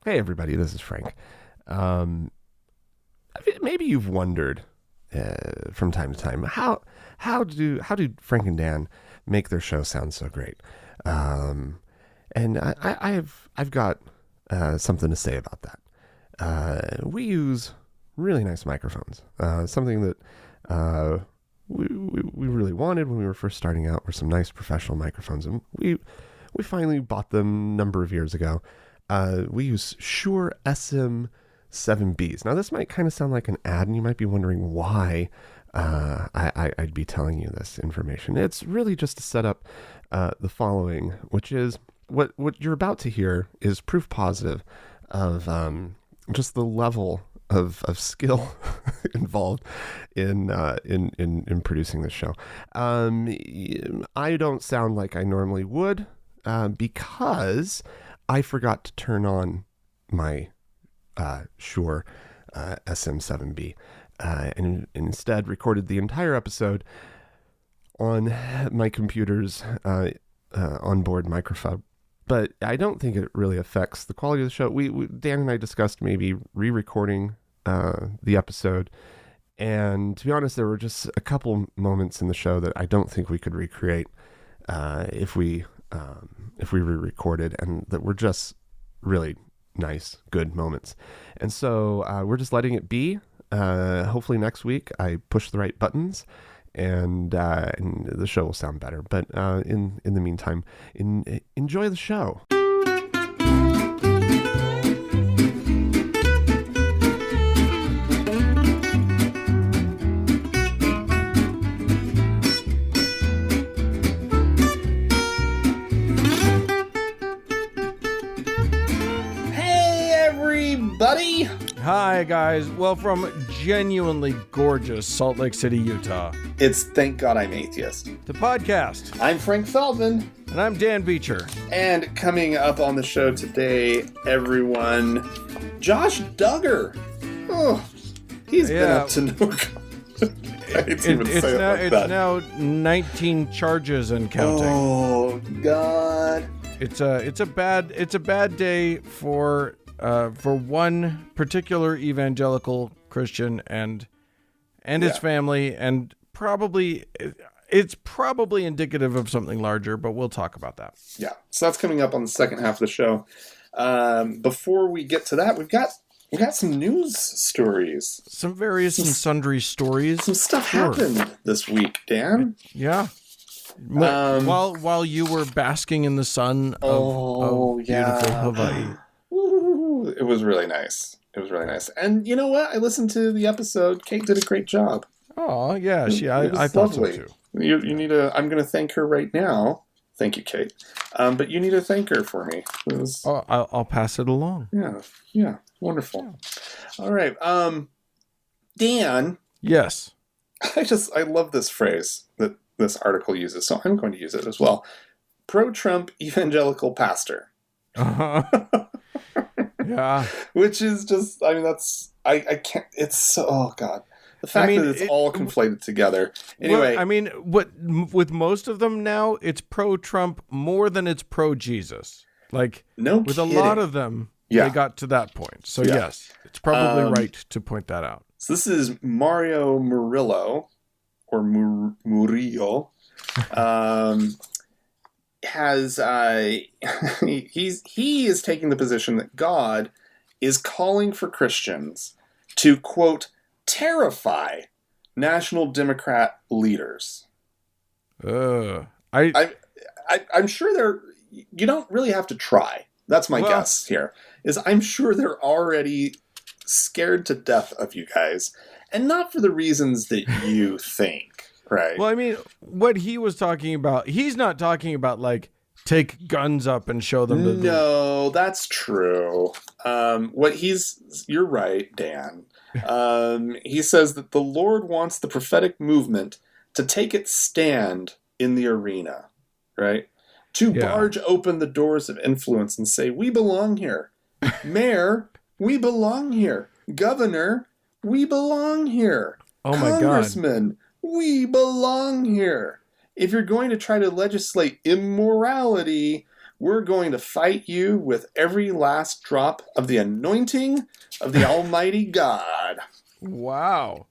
Hey everybody, this is Frank. Maybe you've wondered from time to time how do Frank and Dan make their show sound so great? And I've got something to say about that. We use really nice microphones. Something that we really wanted when we were first starting out were some nice professional microphones, and we finally bought them a number of years ago. We use Shure SM7Bs. Now, this might kind of sound like an ad, and you might be wondering why I'd be telling you this information. It's really just to set up the following, which is what you're about to hear is proof positive of just the level of skill involved in producing this show. I don't sound like I normally would because I forgot to turn on my Shure SM7B and instead recorded the entire episode on my computer's onboard microphone. But I don't think it really affects the quality of the show. Dan and I discussed maybe re-recording the episode, and to be honest, there were just a couple moments in the show that I don't think we could recreate if we re-recorded, and that were just really nice, good moments. And so we're just letting it be. Hopefully next week I push the right buttons and the show will sound better. But in the meantime, enjoy the show. Buddy. Hi guys, well, from genuinely gorgeous Salt Lake City, Utah, it's Thank God I'm Atheist, the podcast. I'm Frank Feldman. And I'm Dan Beecher. And coming up on the show today, everyone, Josh Duggar. Oh, he's been up to no good. It's now 19 charges and counting. Oh God. It's a bad day for one particular evangelical Christian and his family, and it's probably indicative of something larger, but we'll talk about that. Yeah, so that's coming up on the second half of the show. Before we get to that, we've got some news stories, some various and sundry stories. Some stuff happened this week, Dan. Yeah. While you were basking in the sun of beautiful Hawaii. It was really nice. And you know what? I listened to the episode. Kate did a great job. Oh, yeah. I thought so too. You need I'm going to thank her right now. Thank you, Kate. But you need to thank her for me. I'll pass it along. Yeah. Wonderful. Yeah. All right. Dan. Yes. I love this phrase that this article uses, so I'm going to use it as well. Pro-Trump evangelical pastor. Uh-huh. Yeah. Which is just, I can't, it's so, oh God. The fact that it's all conflated together. Anyway. Well, with most of them now, it's pro-Trump more than it's pro-Jesus. Like, with kidding. A lot of them, they got to that point. So yes, it's probably right to point that out. So this is Mario Murillo, or Murillo. He is taking the position that God is calling for Christians to, quote, terrify National Democrat leaders. I'm sure you don't really have to try. That's my guess here, is I'm sure they're already scared to death of you guys, and not for the reasons that you think. Right. Well, what he was talking about, he's not talking about, like, take guns up and show them. No, that's true. You're right, Dan. He says that the Lord wants the prophetic movement to take its stand in the arena, right? To barge open the doors of influence and say, we belong here. Mayor, we belong here. Governor, we belong here. Oh my God. Congressman, we belong here. If you're going to try to legislate immorality, We're going to fight you with every last drop of the anointing of the Almighty God. Wow.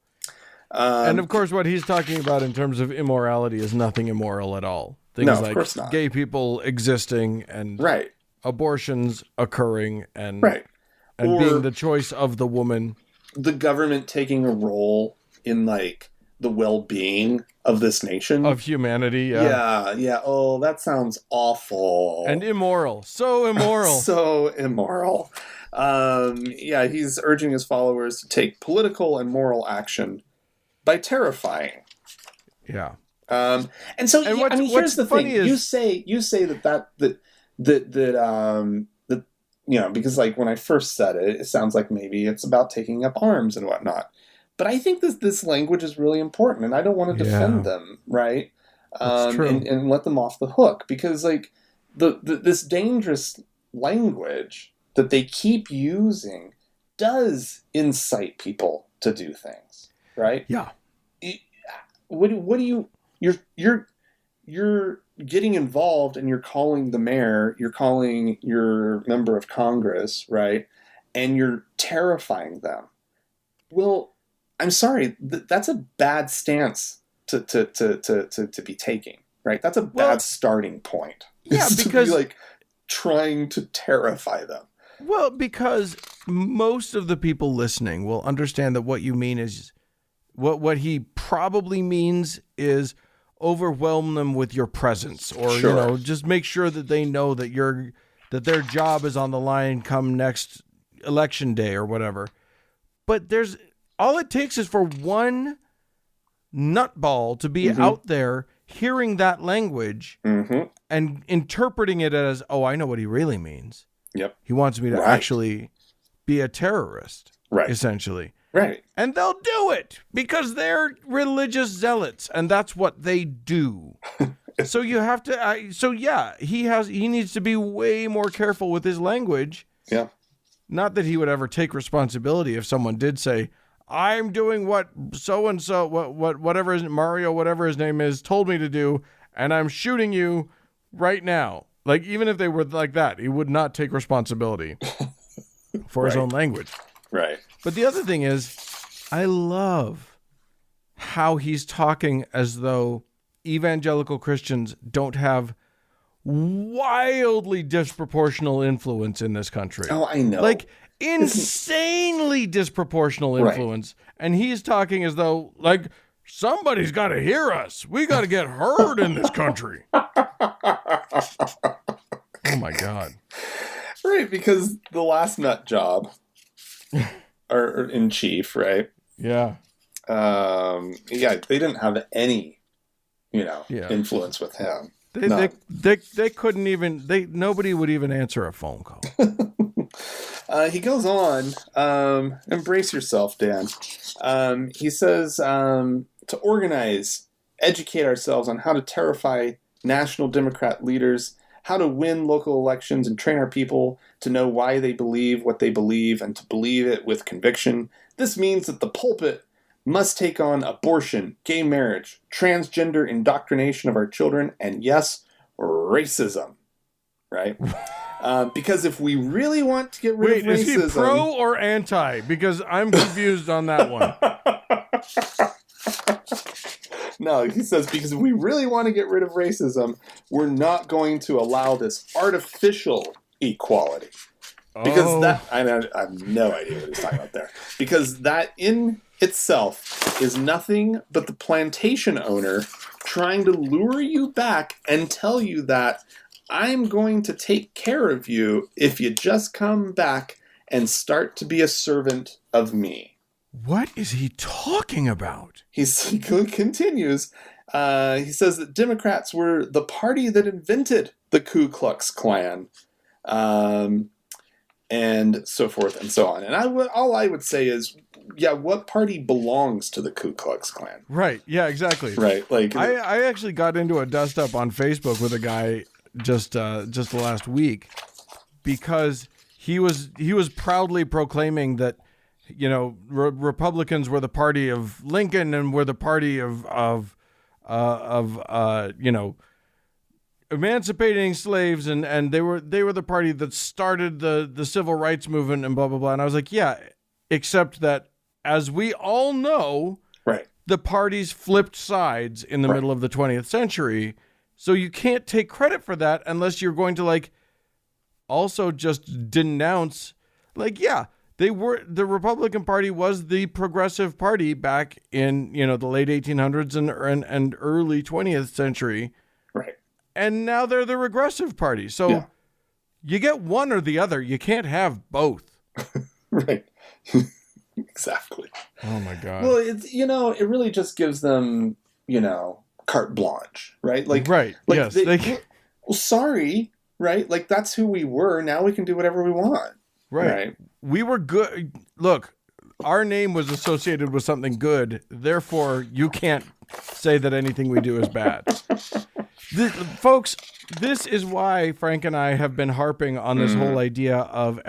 And of course, what he's talking about in terms of immorality is nothing immoral at all. Things No, of like course not. gay people existing and Right. abortions occurring and Right. and Or being the choice of the woman. the government taking a role in like the well-being of this nation. Of humanity, yeah. Yeah. Oh, that sounds awful. And immoral. So immoral. So immoral. Yeah, he's urging his followers to take political and moral action by terrifying. Yeah. And so, And yeah, I mean, here's the thing: funny is- you say that you know, because like when I first said it, it sounds like maybe it's about taking up arms and whatnot. But I think this language is really important, and I don't want to defend them, right? That's true. And let them off the hook, because like this dangerous language that they keep using does incite people to do things, right? Yeah. What do you you're getting involved, and you're calling the mayor, you're calling your member of Congress, right? And you're terrifying them. Well, I'm sorry, that's a bad stance to be taking, right? That's a bad starting point. Yeah, is because to be like trying to terrify them. Well, because most of the people listening will understand that what you mean is what he probably means is overwhelm them with your presence, or Sure. just make sure that they know that that their job is on the line come next election day or whatever. But all it takes is for one nutball to be out there hearing that language and interpreting it as, oh, I know what he really means. Yep. He wants me to actually be a terrorist, Right. essentially. Right. And they'll do it because they're religious zealots, and that's what they do. So you have to. He needs to be way more careful with his language. Yeah. Not that he would ever take responsibility if someone did say, "I'm doing what so and so, whatever Mario, whatever his name is, told me to do, and I'm shooting you right now." Like, even if they were like that, he would not take responsibility for his own language. Right. But the other thing is, I love how he's talking as though evangelical Christians don't have wildly disproportional influence in this country. Oh, I know. Like, insanely disproportional influence. Right. And he's talking as though, like, somebody's got to hear us. We got to get heard in this country. Oh, my God. Right, because the last nut job... or in chief, right? Yeah. They didn't have any, influence with him. They couldn't even. Nobody would even answer a phone call. He goes on. Embrace yourself, Dan. He says to organize, educate ourselves on how to terrify national Democrat leaders, how to win local elections, and train our people to know why they believe what they believe and to believe it with conviction. This means that the pulpit must take on abortion, gay marriage, transgender indoctrination of our children, and yes, racism. Right? Because if we really want to get rid of racism... Wait, is he pro or anti? Because I'm confused on that one. No, he says, because if we really want to get rid of racism, we're not going to allow this artificial equality. Because I have no idea what he's talking about there. Because that in itself is nothing but the plantation owner trying to lure you back and tell you that I'm going to take care of you if you just come back and start to be a servant of me. What is he talking about? He continues. He says that Democrats were the party that invented the Ku Klux Klan, and so forth and so on. And all I would say is, yeah, what party belongs to the Ku Klux Klan? Right. Yeah, exactly. Right. Like I actually got into a dust up on Facebook with a guy just the last week because he was proudly proclaiming that, Republicans were the party of Lincoln and were the party of emancipating slaves, and they were the party that started the civil rights movement and blah blah blah. And I was like, yeah, except that, as we all know, Right. the parties flipped sides in the middle of the 20th century. So you can't take credit for that unless you're going to like also just denounce, like, yeah, the Republican Party was the progressive party back in, the late 1800s and early 20th century. Right. And now they're the regressive party. So you get one or the other. You can't have both. Right. Exactly. Oh my God. Well, it's, it really just gives them, carte blanche, right? Like, right. Like yes. well, sorry, right? Like, that's who we were. Now we can do whatever we want. Right. We were good. Look, our name was associated with something good. Therefore, you can't say that anything we do is bad. Folks, this is why Frank and I have been harping on this whole idea of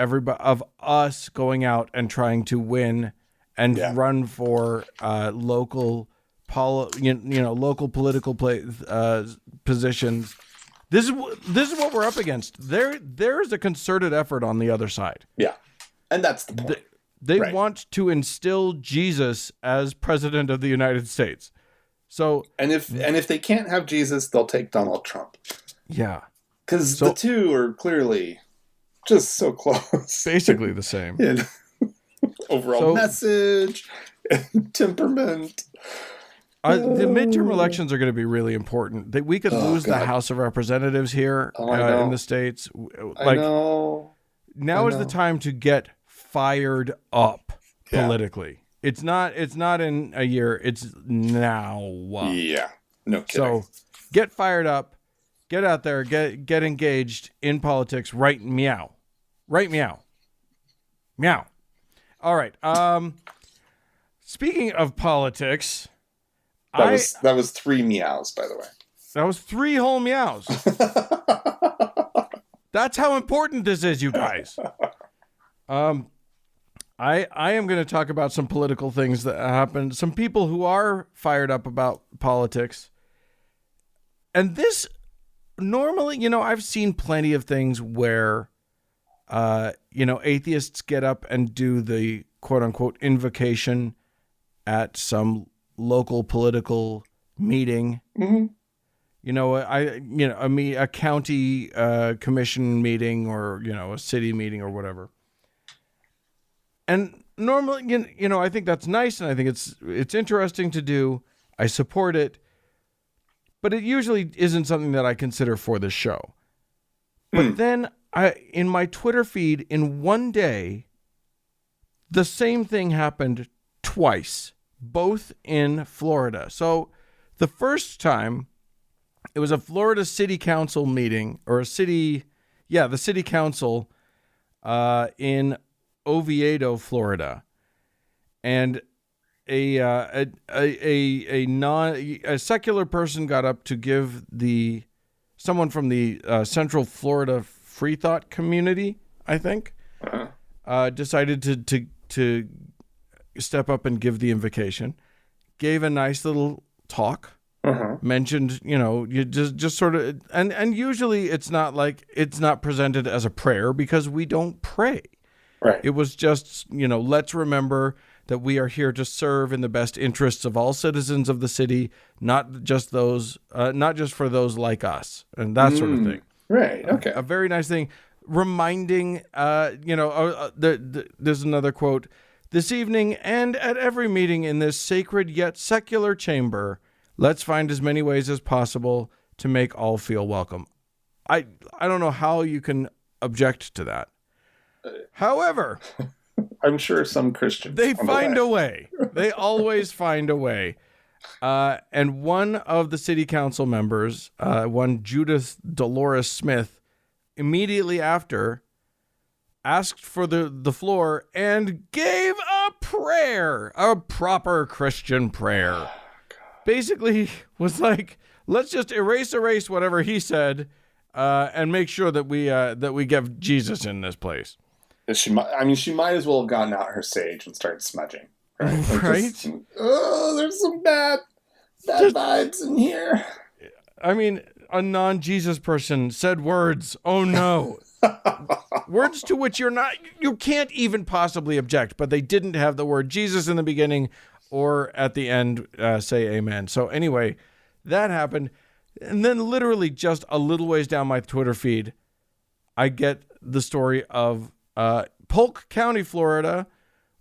us going out and trying to win and run for local political positions. This is what we're up against. There's a concerted effort on the other side. Yeah, and that's the point. They want to instill Jesus as president of the United States. So, and if they can't have Jesus, they'll take Donald Trump. Yeah, because the two are clearly just so close. Basically the same. Overall message, temperament. The midterm elections are going to be really important. We could lose the House of Representatives here in the States. I know. Now is the time to get fired up politically. It's not in a year. It's now. Yeah. No kidding. So get fired up. Get out there. Get engaged in politics. Right meow. Right meow. Meow. All right. Speaking of politics. That was 3 meows, by the way. That was 3 whole meows. That's how important this is, you guys. I am going to talk about some political things that happened. Some people who are fired up about politics. And this, normally, I've seen plenty of things where, atheists get up and do the quote-unquote invocation at some local political meeting. Mm-hmm. A county commission meeting, or a city meeting or whatever. And normally, I think that's nice, and I think it's interesting to do. I support it, but it usually isn't something that I consider for the show. But then in my Twitter feed in one day, the same thing happened twice. Both in Florida. So the first time, it was a Florida City Council meeting, or the City Council in Oviedo, Florida, and a secular person got up to give someone from the Central Florida Free Thought community, I think, decided to step up and give the invocation, gave a nice little talk, mentioned, you just sort of, and usually it's not presented as a prayer because we don't pray. Right. It was just, let's remember that we are here to serve in the best interests of all citizens of the city, not just for those like us, and that sort of thing. Right. Okay. A very nice thing, reminding, there's another quote. This evening and at every meeting in this sacred yet secular chamber, let's find as many ways as possible to make all feel welcome. I don't know how you can object to that. However, I'm sure some Christians find a way. They always find a way. And one of the city council members, one Judith Dolores Smith, immediately after asked for the floor and gave a prayer, a proper Christian prayer. Basically was like, let's just erase whatever he said, and make sure that we get Jesus in this place. She might as well have gotten out her sage and started smudging. Right? There's some bad vibes in here. I mean, a non-Jesus person said words. Oh no. Words to which you can't even possibly object, but they didn't have the word Jesus in the beginning or at the end say amen. So anyway, that happened. And then literally just a little ways down my Twitter feed, I get the story of Polk County, Florida,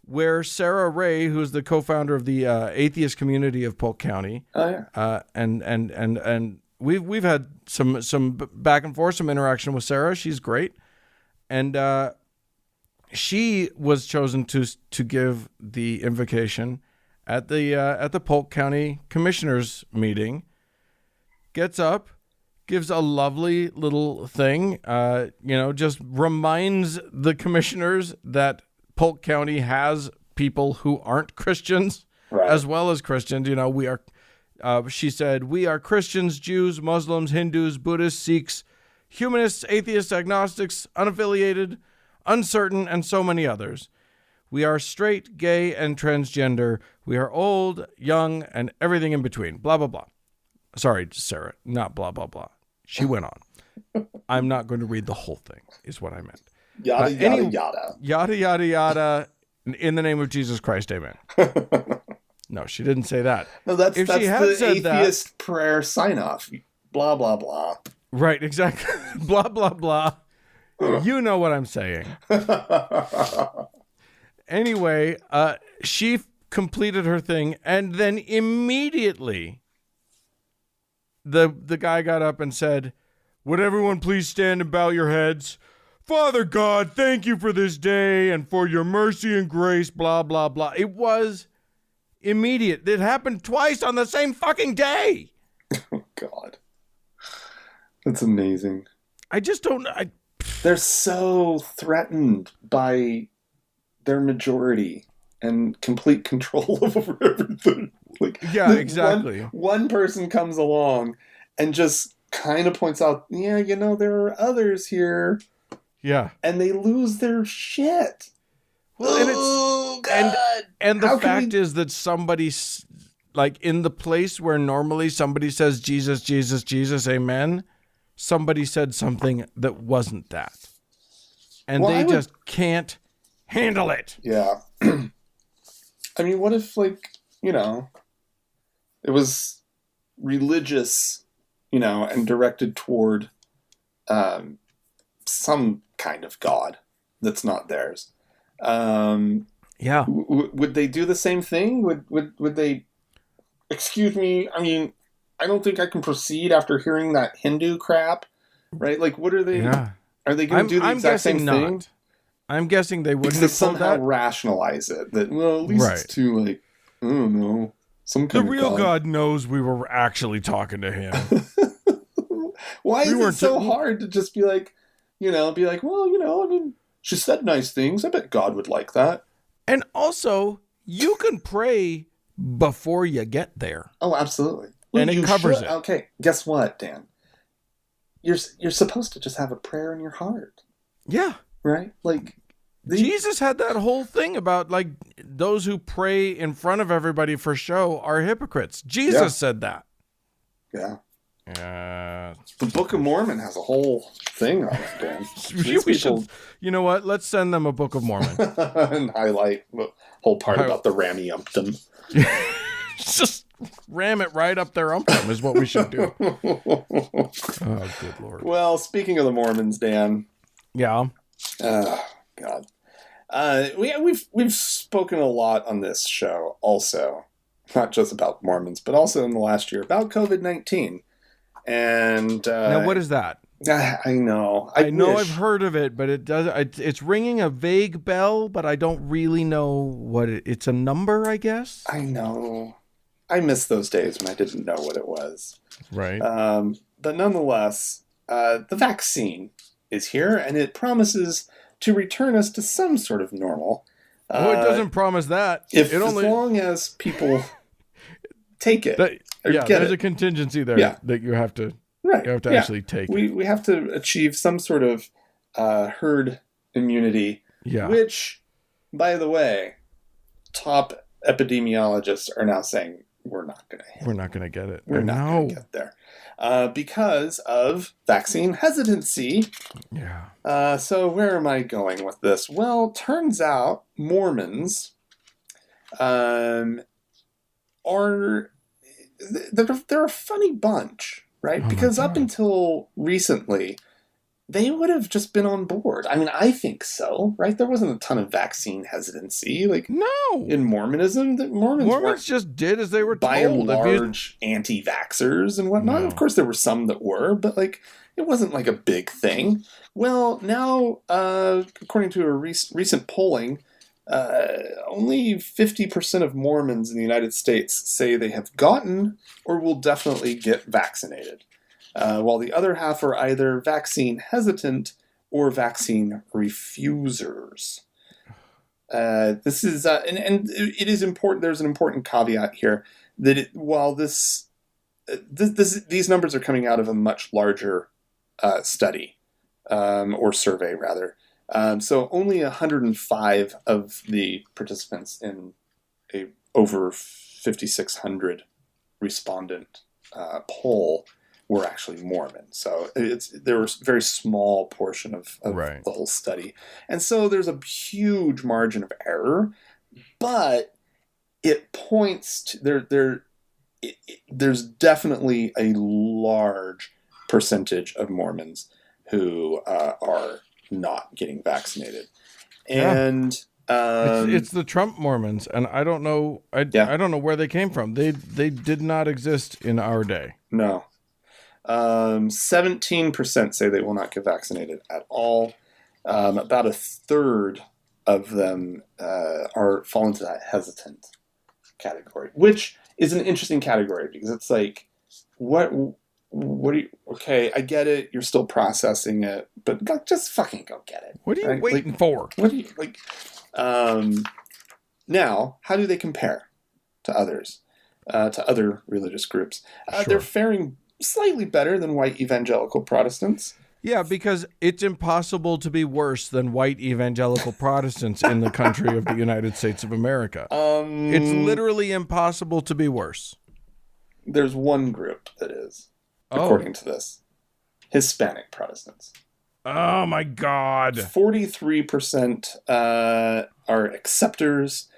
where Sarah Ray, who's the co-founder of the atheist community of Polk County, and we've had some back and forth, some interaction with Sarah. She's great, and she was chosen to give the invocation at the Polk County Commissioners meeting. Gets up, gives a lovely little thing, just reminds the commissioners that Polk County has people who aren't Christians, right, as well as Christians. We are, she said, we are Christians, Jews, Muslims, Hindus, Buddhists, Sikhs, humanists, atheists, agnostics, unaffiliated, uncertain, and so many others. We are straight, gay, and transgender. We are old, young, and everything in between. Blah, blah, blah. Sorry, Sarah, not blah, blah, blah. She went on. I'm not going to read the whole thing, is what I meant. Yada, yada, yada. Yada, yada, yada. In the name of Jesus Christ, amen. No, she didn't say that. No, that's the atheist prayer sign-off. Blah, blah, blah. Right, exactly. Blah, blah, blah. You know what I'm saying. Anyway, she completed her thing, and then immediately the guy got up and said, would everyone please stand and bow your heads? Father God, thank you for this day and for your mercy and grace, blah, blah, blah. It was immediate. It happened twice on the same fucking day. Oh, God. That's amazing. I just don't... They're so threatened by their majority and complete control over everything. Yeah, exactly. One person comes along and just kind of points out, there are others here. Yeah. And they lose their shit. Well, God. And the fact is that somebody, in the place where normally somebody says Jesus, Jesus, Jesus, amen, somebody said something that wasn't that. And they just can't handle it. Yeah. I mean, what if, it was religious, and directed toward some kind of God that's not theirs. Yeah. Would they do the same thing? Would they, excuse me, I mean, I don't think I can proceed after hearing that Hindu crap, right? What are they, are they going to do the exact same thing? I'm guessing they wouldn't have somehow rationalize it. That, well, at least it's to, I don't know, some kind the real God knows we were actually talking to him. Why is it so hard to just be like, well, I mean, she said nice things. I bet God would like that. And also, you can pray before you get there. Oh, absolutely. Well, and it covers it. Okay, guess what, Dan? You're supposed to just have a prayer in your heart. Yeah. Right? Jesus had that whole thing about, those who pray in front of everybody for show are hypocrites. Jesus said that. Yeah. The Book of Mormon has a whole thing on it, Dan. We should, you know what? Let's send them a Book of Mormon. And highlight the whole part about the rammy-umptum. Just ram it right up their umptum is what we should do. Oh, good Lord. Well, speaking of the Mormons, Dan. Yeah. God. We've spoken a lot on this show also, not just about Mormons, but also in the last year about COVID-19. And now, what is that? I know. I know I've heard of it, but it's ringing a vague bell, but I don't really know what it's a number, I guess. I know. I miss those days when I didn't know what it was. Right. But nonetheless, the vaccine is here, and it promises to return us to some sort of normal. It doesn't promise that. As long as people take it. There's a contingency there that you have to actually take. We have to achieve some sort of herd immunity, which, by the way, top epidemiologists are now saying we're not going to get it. We're not going to get there. because of vaccine hesitancy. Yeah. So where am I going with this? Well, turns out Mormons are they're a funny bunch, right? Oh, because my up God. until recently, they would have just been on board. I mean, I think so, right? There wasn't a ton of vaccine hesitancy, like No. in Mormonism. That Mormons weren't just did as they were by and told. large anti-vaxxers and whatnot. No. Of course, there were some that were, but like it wasn't like a big thing. Well, now, according to a recent polling, only 50% of Mormons in the United States say they have gotten or will definitely get vaccinated, while the other half are either vaccine hesitant or vaccine refusers. This is, and it is important. There's an important caveat here that while these numbers are coming out of a much larger study, or survey rather. So only 105 of the participants in a over 5,600 respondent poll were actually Mormon. So there was a very small portion of Right. the whole study. And so there's a huge margin of error, but it points to there's definitely a large percentage of Mormons who are not getting vaccinated. And it's the Trump Mormons, and I don't know I don't know where they came from. They did not exist in our day. No. 17% say they will not get vaccinated at all. About a third of them fall into that hesitant category, which is an interesting category because it's like, what do you, okay, I get it, you're still processing it, but just fucking go get it. What are you right? waiting for? What do you, like, now, how do they compare to others, to other religious groups? Sure. They're faring slightly better than white evangelical Protestants. Yeah, because it's impossible to be worse than white evangelical Protestants in the country of the United States of America. It's literally impossible to be worse. There's one group that is, according to this. Hispanic Protestants. Oh, my God. 43% are acceptors,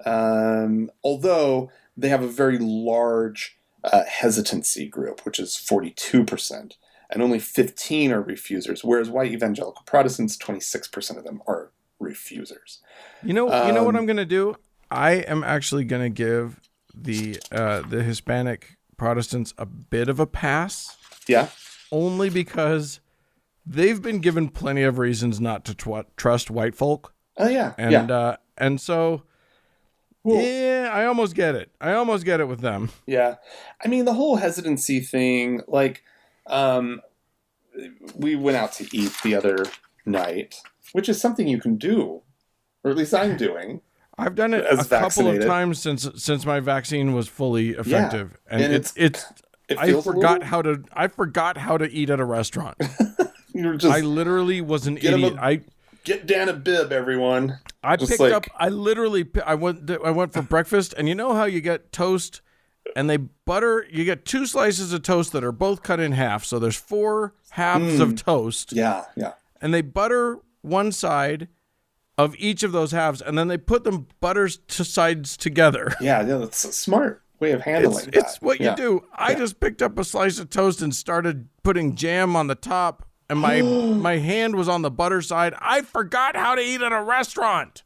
although they have a very large hesitancy group, which is 42%. And only 15 are refusers, whereas white evangelical Protestants, 26% of them are refusers. You know what I'm going to do? I am actually going to give the Hispanic Protestants a bit of a pass. Yeah. Only because they've been given plenty of reasons not to trust white folk. Oh, yeah. And so, yeah, I almost get it. I almost get it with them. Yeah. I mean, the whole hesitancy thing, like, we went out to eat the other night, which is something you can do, or at least I'm doing. I've done it a couple of times since my vaccine was fully effective, and I forgot how to eat at a restaurant. I literally was an idiot. Get Dan a bib, everyone. I went for breakfast, and you know how you get toast and you get two slices of toast that are both cut in half. So there's 4 halves of toast. Yeah, yeah. And they butter one side of each of those halves, and then they put them sides together. Yeah, that's a smart way of handling that. It's what you do. I just picked up a slice of toast and started putting jam on the top, and my hand was on the butter side. I forgot how to eat at a restaurant.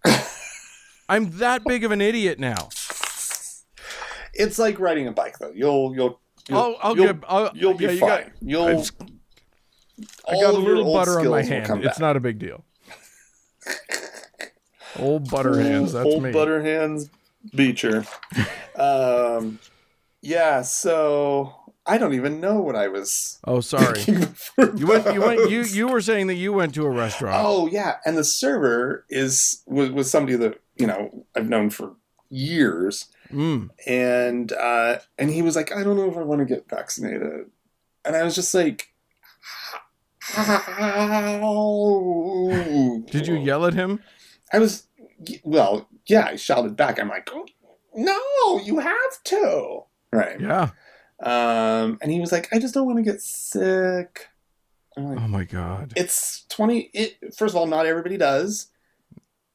I'm that big of an idiot now. It's like riding a bike, though. You'll be fine. I got a little butter on my hand. It's not a big deal. Old butter hands. That's old me. Butter hands, Beecher. Yeah. So I don't even know what I was. Oh, sorry. You were saying that you went to a restaurant. Oh yeah, and the server was somebody that I've known for years. And he was like, I don't know if I want to get vaccinated. And I was just like, how? Did you yell at him? I shouted back. I'm like, oh, no, you have to. Right. Yeah. And he was like, I just don't want to get sick. I'm like, Oh my God. it's 20. First of all, not everybody does.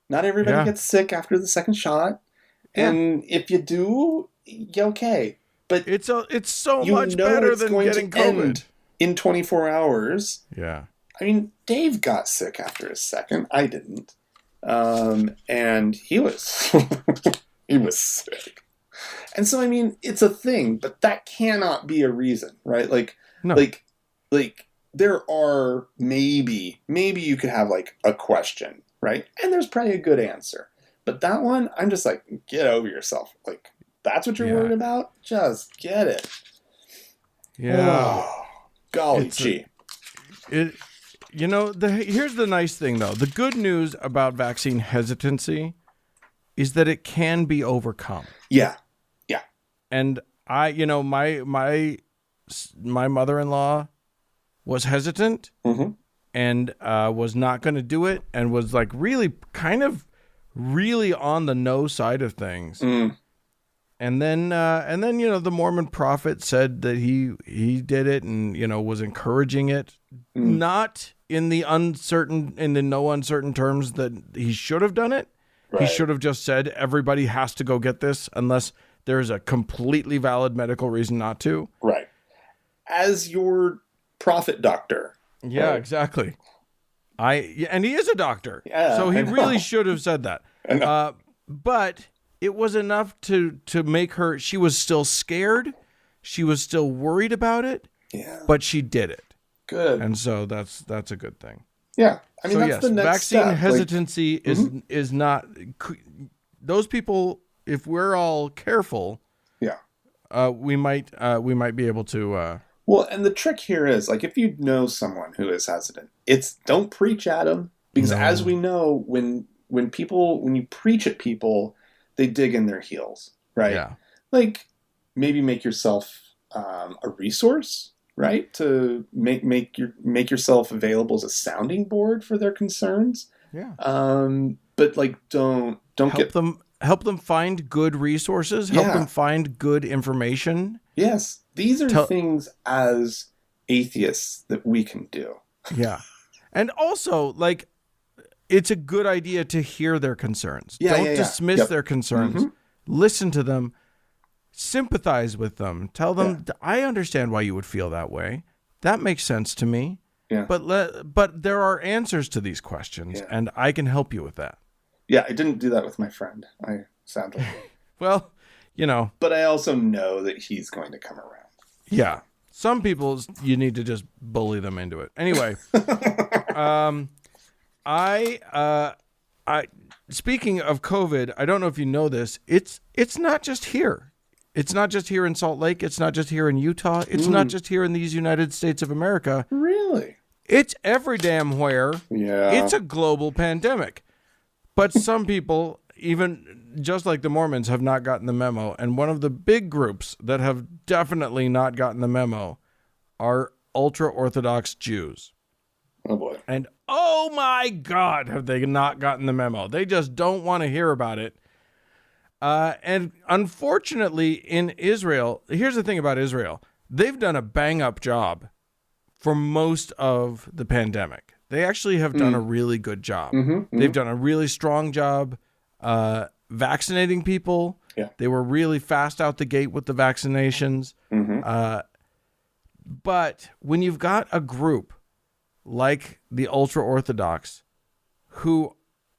Not everybody Yeah. gets sick after the second shot. Yeah. And if you do, you're okay. But It's so you much know better it's than going getting to COVID. end in 24 hours. Yeah. I mean, Dave got sick after his second. I didn't. And he was he was sick. And so, I mean, it's a thing, but that cannot be a reason, right? No. Like there are maybe you could have like a question, right? And there's probably a good answer. But that one, I'm just like, get over yourself. Like, that's what you're Yeah. worried about? Just get it. Yeah. Oh, golly gee. Here's the nice thing though. The good news about vaccine hesitancy is that it can be overcome. Yeah. And my mother-in-law was hesitant Mm-hmm. and was not going to do it, and was like really on the no side of things. Mm. And then the Mormon prophet said that he did it, and was encouraging it, not in the no uncertain terms that he should have done it. Right. He should have just said everybody has to go get this unless there's a completely valid medical reason not to. Right. As your prophet doctor. Yeah, Right. exactly. And he is a doctor, Yeah, so he I know. really should have said that. I know. But it was enough to make her. She was still scared. She was still worried about it. Yeah. But she did it, Good. and so that's a good thing. Yeah. I mean, So that's yes, the next vaccine step. hesitancy is not. Those people, if we're all careful, Yeah. we might be able to. Well, and the trick here is, like, if you know someone who is hesitant, don't preach at them, because No. as we know, when you preach at people, they dig in their heels, right? Yeah. Like, maybe make yourself a resource, right? To make yourself available as a sounding board for their concerns. Yeah. But like, don't help them find good resources. Help Yeah. them find good information. Yes, these are things as atheists that we can do. Yeah. And also, like, it's a good idea to hear their concerns. Yeah, Don't yeah. dismiss Yep. their concerns. Mhm. Listen to them. Sympathize with them. Tell them, I understand why you would feel that way. That makes sense to me. Yeah. But there are answers to these questions, Yeah. and I can help you with that. Yeah, I didn't do that with my friend. Sadly. Well, But I also know that he's going to come around. yeah. Some people, you need to just bully them into it. Anyway, speaking of COVID, I don't know if you know this. It's not just here. It's not just here in Salt Lake. It's not just here in Utah. It's not just here in these United States of America. Really? It's every damn where. Yeah. It's a global pandemic. But some people, even just like the Mormons, have not gotten the memo. And one of the big groups that have definitely not gotten the memo are ultra-Orthodox Jews. Oh boy. And oh my God, have they not gotten the memo? They just don't want to hear about it. And unfortunately, in Israel, here's the thing about Israel. They've done a bang-up job for most of the pandemic. They actually have done a really good job. They've done a really strong job vaccinating people. Yeah. They were really fast out the gate with the vaccinations. But when you've got a group like the ultra-Orthodox who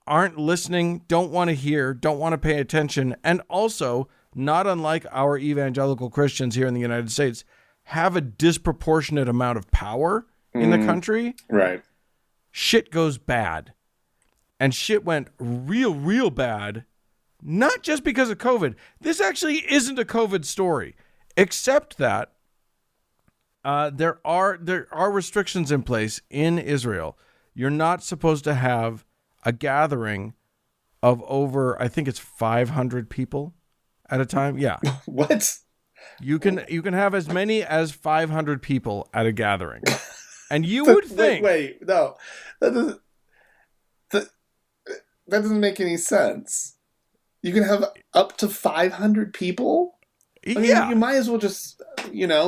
aren't listening, don't want to hear, don't want to pay attention, and also, not unlike our evangelical Christians here in the United States, have a disproportionate amount of power in the country, Right. shit goes bad. And shit went real bad, not just because of COVID. This actually isn't a COVID story, except that there are restrictions in place in Israel. You're not supposed to have a gathering of over, I think it's 500 people at a time. Yeah. What? You can have as many as 500 people at a gathering. And you would think... Wait, no. That doesn't make any sense. You can have up to 500 people? I mean, you might as well just,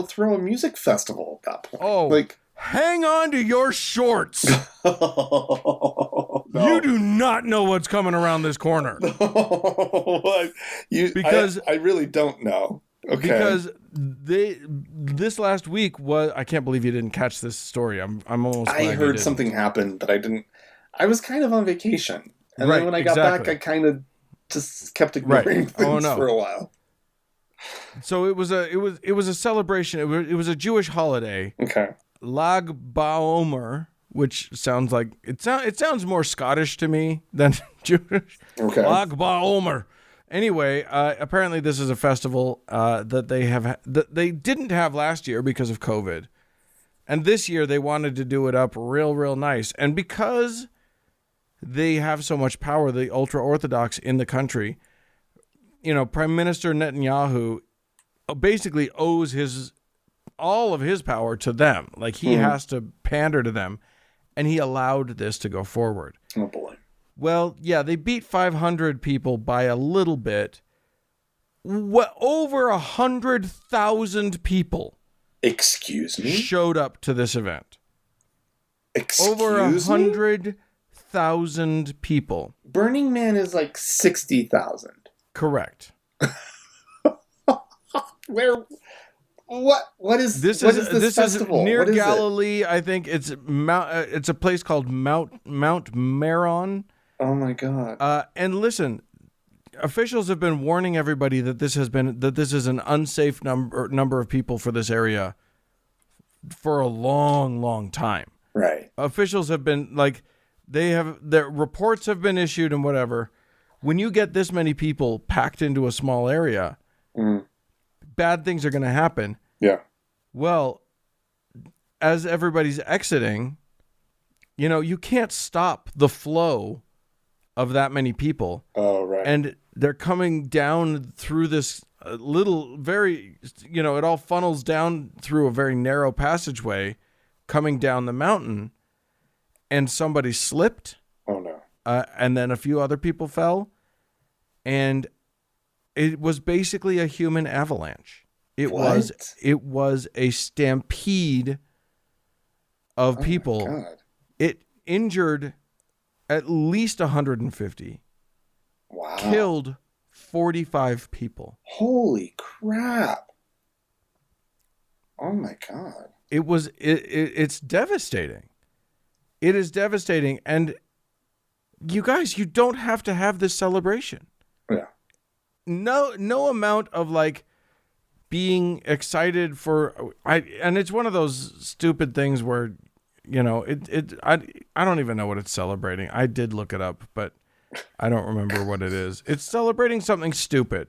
throw a music festival at that point. Oh, hang on to your shorts. No. You do not know what's coming around this corner. Because I really don't know. Okay. Because this last week was, I can't believe you didn't catch this story. I'm almost. I heard something happened, but I didn't. I was kind of on vacation, and then when I got back, I kind of just kept ignoring things for a while. So it was a celebration. It was a Jewish holiday. Okay. Lag BaOmer, which sounds like it sounds more Scottish to me than Jewish. Okay. Lag BaOmer. Anyway, apparently this is a festival that they didn't have last year because of COVID, and this year they wanted to do it up real nice. And because they have so much power, the ultra orthodox in the country, Prime Minister Netanyahu basically owes all of his power to them. Like he has to pander to them, and he allowed this to go forward. Oh boy. Well, yeah, they beat 500 people by a little bit. Over 100,000 people. Excuse me? Showed up to this event. Over 100,000 people. Burning Man is like 60,000. Correct. What is this festival? Is near Galilee. I think it's a place called Mount Meron. Oh my God. And listen, officials have been warning everybody that this is an unsafe number of people for this area for a long time. Right. Officials have been like, their reports have been issued and whatever. When you get this many people packed into a small area, bad things are going to happen. Yeah. Well, as everybody's exiting, you can't stop the flow of that many people. Oh, right. And they're coming down through this little, very, it all funnels down through a very narrow passageway coming down the mountain, and somebody slipped. Oh, no. And then a few other people fell, and it was basically a human avalanche. It was a stampede of people. My God. It injured at least 150. Wow. Killed 45 people. Holy crap. Oh my God. It's devastating. It is devastating. And you guys, you don't have to have this celebration. Yeah. No amount of like being excited and it's one of those stupid things where, I don't even know what it's celebrating. I did look it up, but I don't remember what it is. It's celebrating something stupid.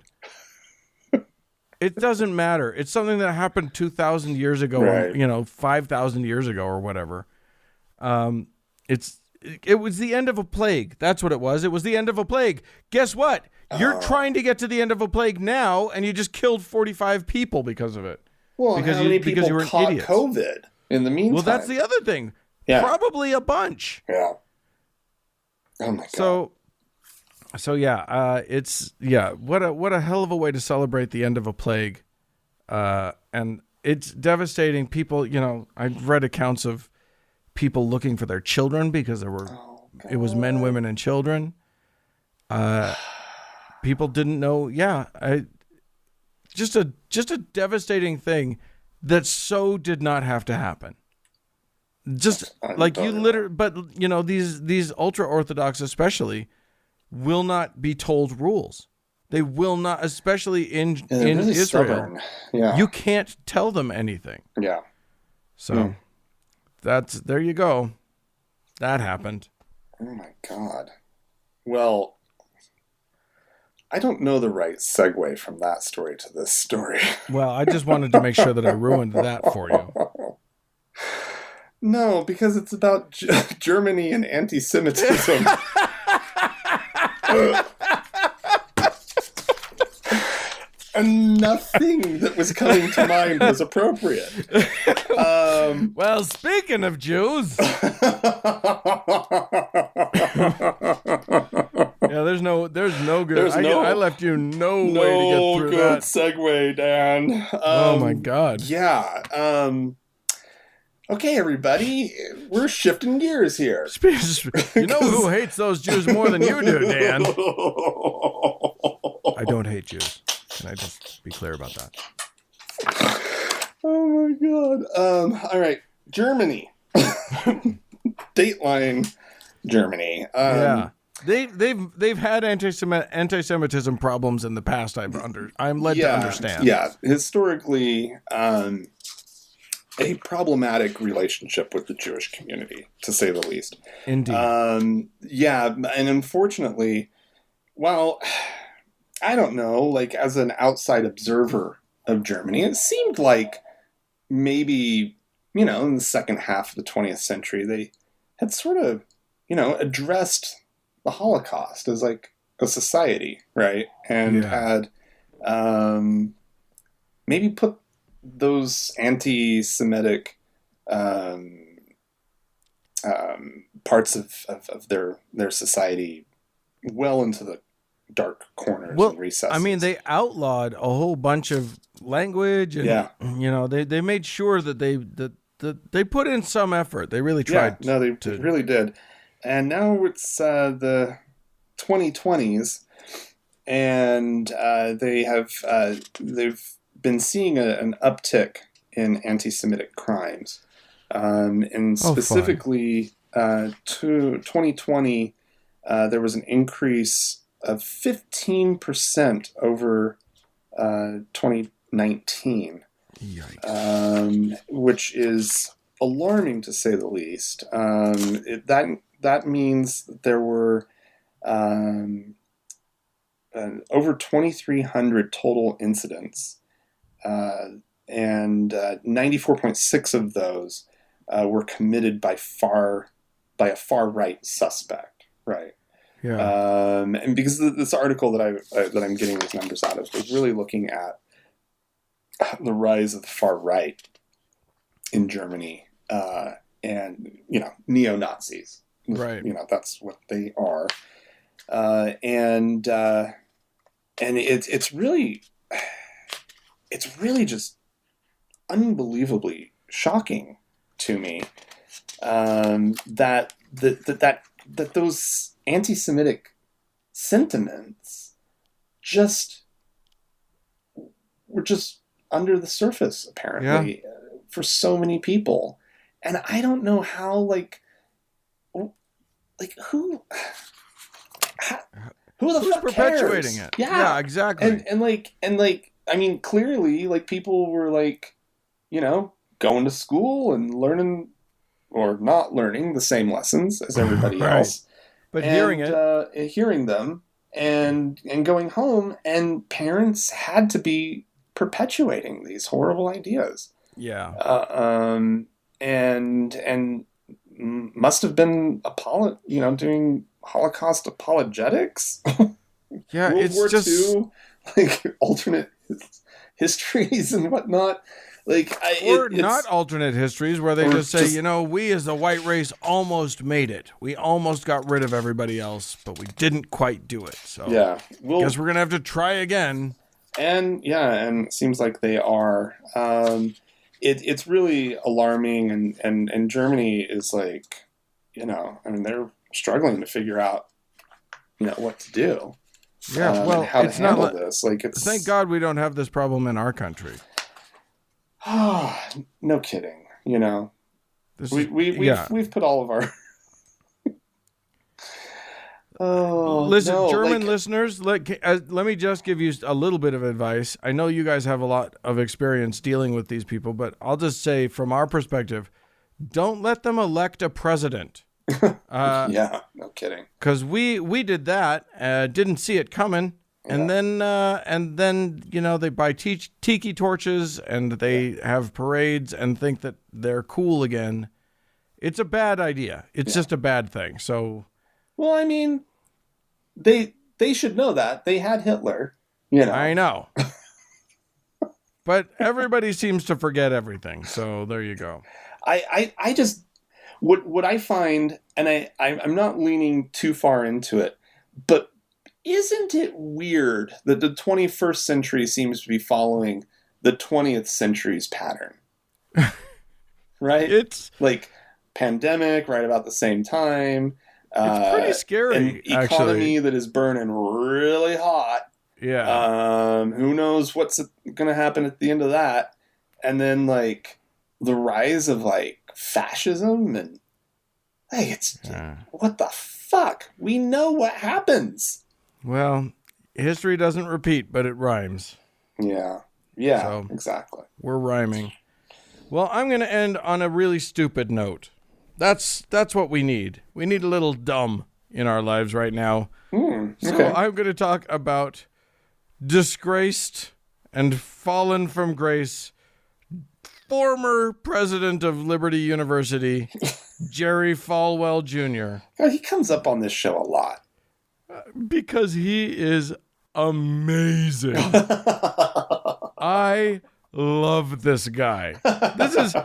It doesn't matter. It's something that happened 2,000 years ago, right. Or, 5,000 years ago or whatever. It was the end of a plague. That's what it was. It was the end of a plague. Guess what? You're trying to get to the end of a plague now, and you just killed 45 people because of it. Well, because how many people caught COVID in the meantime? Well, that's the other thing. Yeah. Probably a bunch. Yeah. Oh my God. So yeah, what a hell of a way to celebrate the end of a plague. And it's devastating. People, I've read accounts of people looking for their children because it was men, women, and children. People didn't know. Yeah. Just a devastating thing that so did not have to happen. Just like you literally, but these ultra Orthodox especially will not be told rules. They will not, especially in really Israel. Stubborn. Yeah. You can't tell them anything. Yeah. So there you go. That happened. Oh my God. Well, I don't know the right segue from that story to this story. Well, I just wanted to make sure that I ruined that for you. No, because it's about Germany and anti-Semitism. And nothing that was coming to mind was appropriate. Well, speaking of Jews. Yeah, there's no good. I I left you no way to get through good that. segue, Dan. Oh my God. Yeah. Okay, everybody, we're shifting gears here. You know who hates those Jews more than you do, Dan? I don't hate Jews. Can I just be clear about that? Oh my God. All right, Germany. Dateline Germany. Yeah. They've had anti-Semitism problems in the past. I'm led to understand. Yeah, historically, a problematic relationship with the Jewish community, to say the least. Indeed. Yeah, and unfortunately, well, I don't know, like as an outside observer of Germany, it seemed like maybe, in the second half of the 20th century, they had sort of, addressed the Holocaust as like a society, right? And had maybe put those anti-Semitic parts of their society well into the dark corners and recesses. I mean, they outlawed a whole bunch of language, and they made sure that they put in some effort. They really tried. Yeah, no, they really did. And now it's the 2020s, and they've been seeing an uptick in anti-Semitic crimes, and specifically to 2020, there was an increase of 15% over 2019, which is alarming to say the least. That means that there were over 2,300 total incidents, and 94.6 of those were committed by a far right suspect, right? Yeah. And because this article that I'm getting these numbers out of is really looking at the rise of the far right in Germany, and neo-Nazis. Right. That's what they are. And it's really just unbelievably shocking to me, that those anti-Semitic sentiments were just under the surface, apparently, for so many people. And I don't know how, who's perpetuating cares? it? Yeah, exactly. And I mean, clearly, people were going to school and learning or not learning the same lessons as everybody Right. else, But hearing them and going home, and parents had to be perpetuating these horrible ideas. Yeah. And must have been doing Holocaust apologetics. Yeah, World it's War just II, alternate histories and whatnot. Not alternate histories where they just say, we as the white race almost made it. We almost got rid of everybody else, but we didn't quite do it. So yeah, guess we're gonna have to try again. And it seems like they are. It's really alarming, and Germany is they're struggling to figure out what to do. Yeah, well, how to it's handle not this. Thank God we don't have this problem in our country. No kidding. We've put all of our. Listen, German listeners, let me just give you a little bit of advice. I know you guys have a lot of experience dealing with these people, but I'll just say from our perspective, don't let them elect a president. Yeah, no kidding. Because we did that, didn't see it coming, and then they buy tiki torches and they have parades and think that they're cool again. It's a bad idea. It's just a bad thing. So, well, I mean, they should know that they had Hitler. I know, but everybody seems to forget everything. So there you go. I just. What I find, and I'm not leaning too far into it, but Isn't it weird that the 21st century seems to be following the 20th century's pattern? Right? It's like pandemic right about the same time. It's pretty scary, an economy actually. that is burning really hot. Yeah. Who knows what's going to happen at the end of that? And then like the rise of like fascism and hey, what the fuck? We know what happens. Well, history doesn't repeat, but it rhymes. Yeah, So, exactly. We're rhyming. Well, I'm going to end on a really stupid note. That's what we need. We need a little dumb in our lives right now. Okay. So I'm going to talk about disgraced and fallen from grace former president of Liberty University, Jerry Falwell Jr. God, he comes up on this show a lot. Because he is amazing. I love this guy. This is,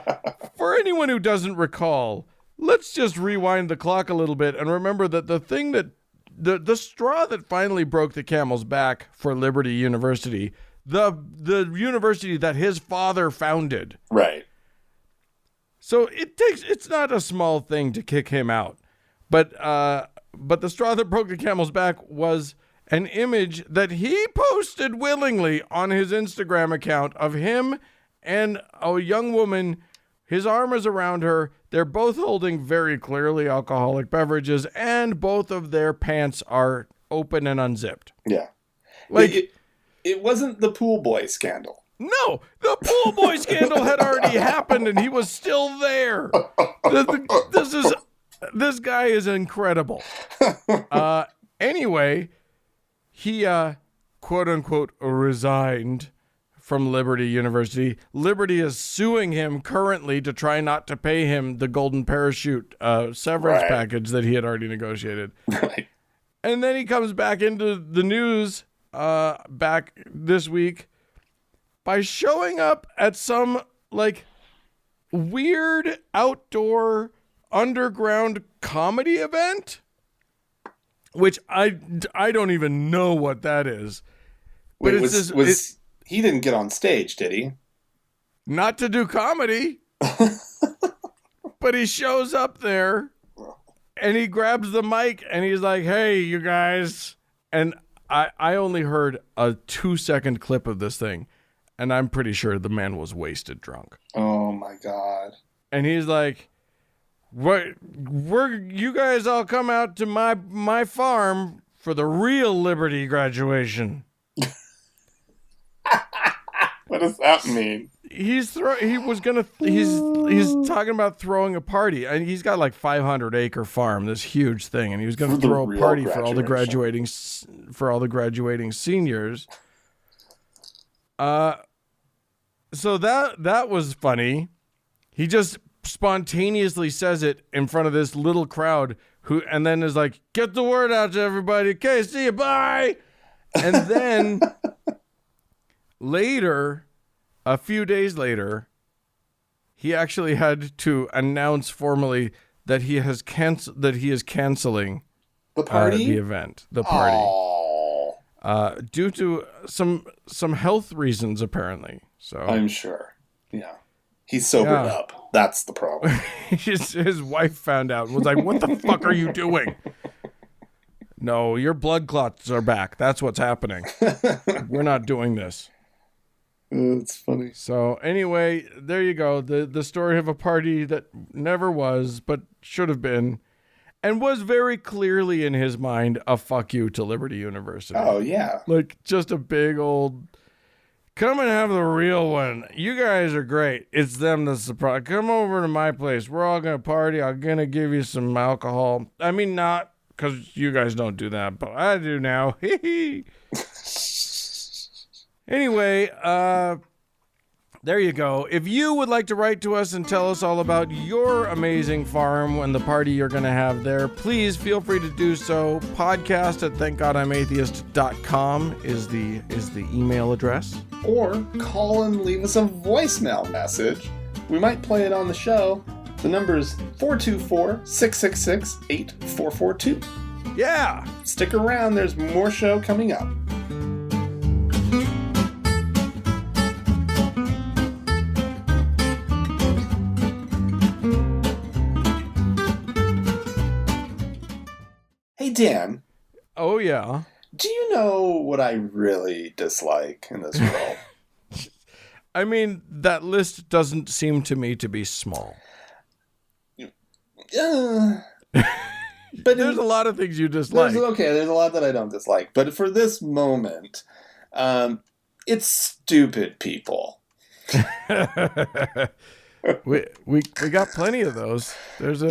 for anyone who doesn't recall, let's just rewind the clock a little bit and remember that the thing that, the straw that finally broke the camel's back for Liberty University, the university that his father founded. Right. So it's not a small thing to kick him out. But the straw that broke the camel's back was an image that he posted willingly on his Instagram account of him and a young woman. His arm is around her. They're both holding very clearly alcoholic beverages, and both of their pants are open and unzipped. Yeah. Like it wasn't the pool boy scandal. No, the pool boy scandal had already happened, and he was still there. This guy is incredible. Anyway, he quote unquote resigned from Liberty University. Liberty is suing him currently to try not to pay him the golden parachute severance package that he had already negotiated. Right. And then he comes back into the news back this week by showing up at some like weird outdoor underground comedy event, which I don't even know what that is. But Wait, he didn't get on stage, did he? Not to do comedy, but he shows up there and he grabs the mic and he's like, "Hey, you guys." And I only heard a 2-second clip of this thing, and I'm pretty sure the man was wasted drunk. Oh my God. And he's like, you guys all come out to my farm for the real Liberty graduation. What does that mean? He's talking about throwing a party, and he's got like 500-acre farm, this huge thing, and he was going to throw a party for all the graduating seniors. So that was funny. He just spontaneously says it in front of this little crowd and then is like, "Get the word out to everybody. Okay, see you, bye." And then later, a few days later, he actually had to announce formally that he is canceling the party, the event, the party, due to some health reasons apparently. So I'm sure. Yeah, he's sobered up. That's the problem. His wife found out and was like, "What the fuck are you doing?" "No, your blood clots are back. That's what's happening. We're not doing this." It's funny. So anyway, there you go. The story of a party that never was, but should have been, and was very clearly in his mind a fuck you to Liberty University. Oh, yeah. Like just a big old, come and have the real one. You guys are great. It's them that's the problem. Come over to my place. We're all going to party. I'm going to give you some alcohol. I mean, not because you guys don't do that, but I do now. Anyway, there you go. If you would like to write to us and tell us all about your amazing farm and the party you're going to have there, please feel free to do so. podcast@thankgodimatheist.com is the email address. Or call and leave us a voicemail message. We might play it on the show. The number is 424-666-8442. Yeah. Stick around. There's more show coming up. Hey, Dan. Oh, yeah. Do you know what I really dislike in this world? I mean, that list doesn't seem to me to be small. But there's a lot of things you dislike. There's a lot that I don't dislike. But for this moment, it's stupid people. we got plenty of those. There's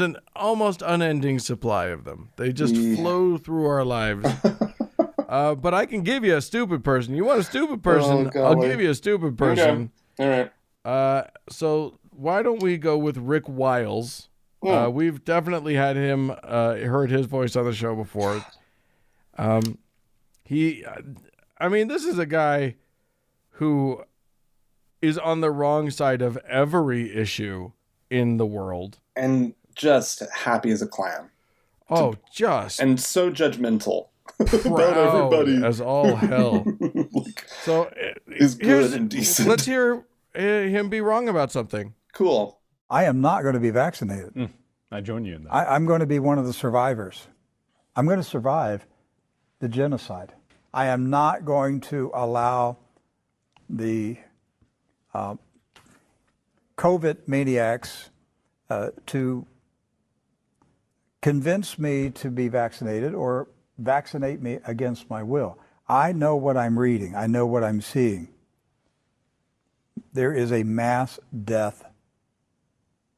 an almost unending supply of them. They just flow through our lives. But I can give you a stupid person. You want a stupid person? I'll give you a stupid person. Okay. All right. So why don't we go with Rick Wiles? We've definitely had him, heard his voice on the show before. This is a guy who is on the wrong side of every issue in the world. And just happy as a clam. And so judgmental about everybody. As all hell. So is good and decent. Let's hear him be wrong about something. Cool. I am not going to be vaccinated. I join you in that. I'm going to be one of the survivors. I'm going to survive the genocide. I am not going to allow the COVID maniacs to convince me to be vaccinated or vaccinate me against my will. I know what I'm reading. I know what I'm seeing. There is a mass death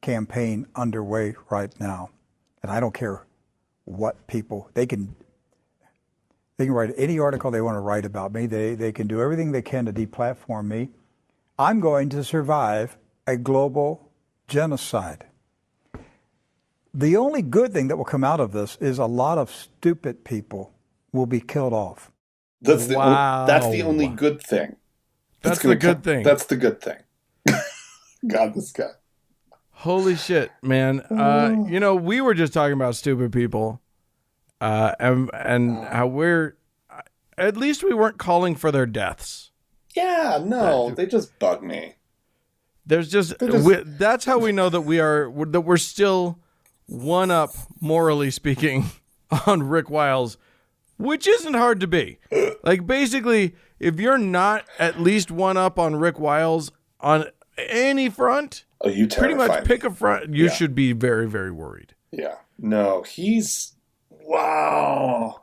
campaign underway right now. And I don't care what people, they can write any article they want to write about me. They can do everything they can to deplatform me. I'm going to survive a global genocide. The only good thing that will come out of this is a lot of stupid people will be killed off. That's the only good thing. That's the good thing. That's the good thing. God, this guy. Holy shit, man. We were just talking about stupid people and how at least we weren't calling for their deaths. Yeah, no, they just bug me. That's how we know that we're still one up, morally speaking, on Rick Wiles, which isn't hard to be. Like, basically, if you're not at least one up on Rick Wiles on any front, you pretty much pick a front, you should be very, very worried. Yeah. No, wow.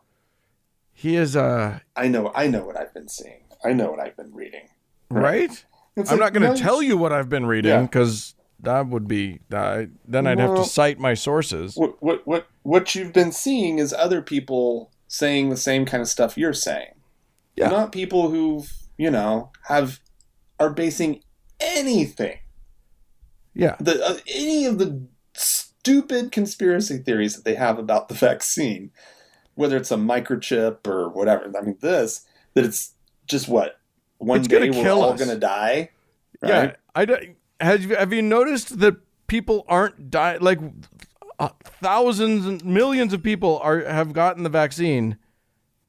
He is I know what I've been seeing. I know what I've been reading. Right? I'm not going to tell you what I've been reading because that would be then I'd have to cite my sources. What you've been seeing is other people saying the same kind of stuff you're saying. Yeah. Not people who, are basing anything. Yeah. Any of the stupid conspiracy theories that they have about the vaccine, whether it's a microchip or whatever. I mean, that it's just one day we're all going to die. Right? Yeah. Have you noticed that people aren't dying? Like thousands and millions of people have gotten the vaccine.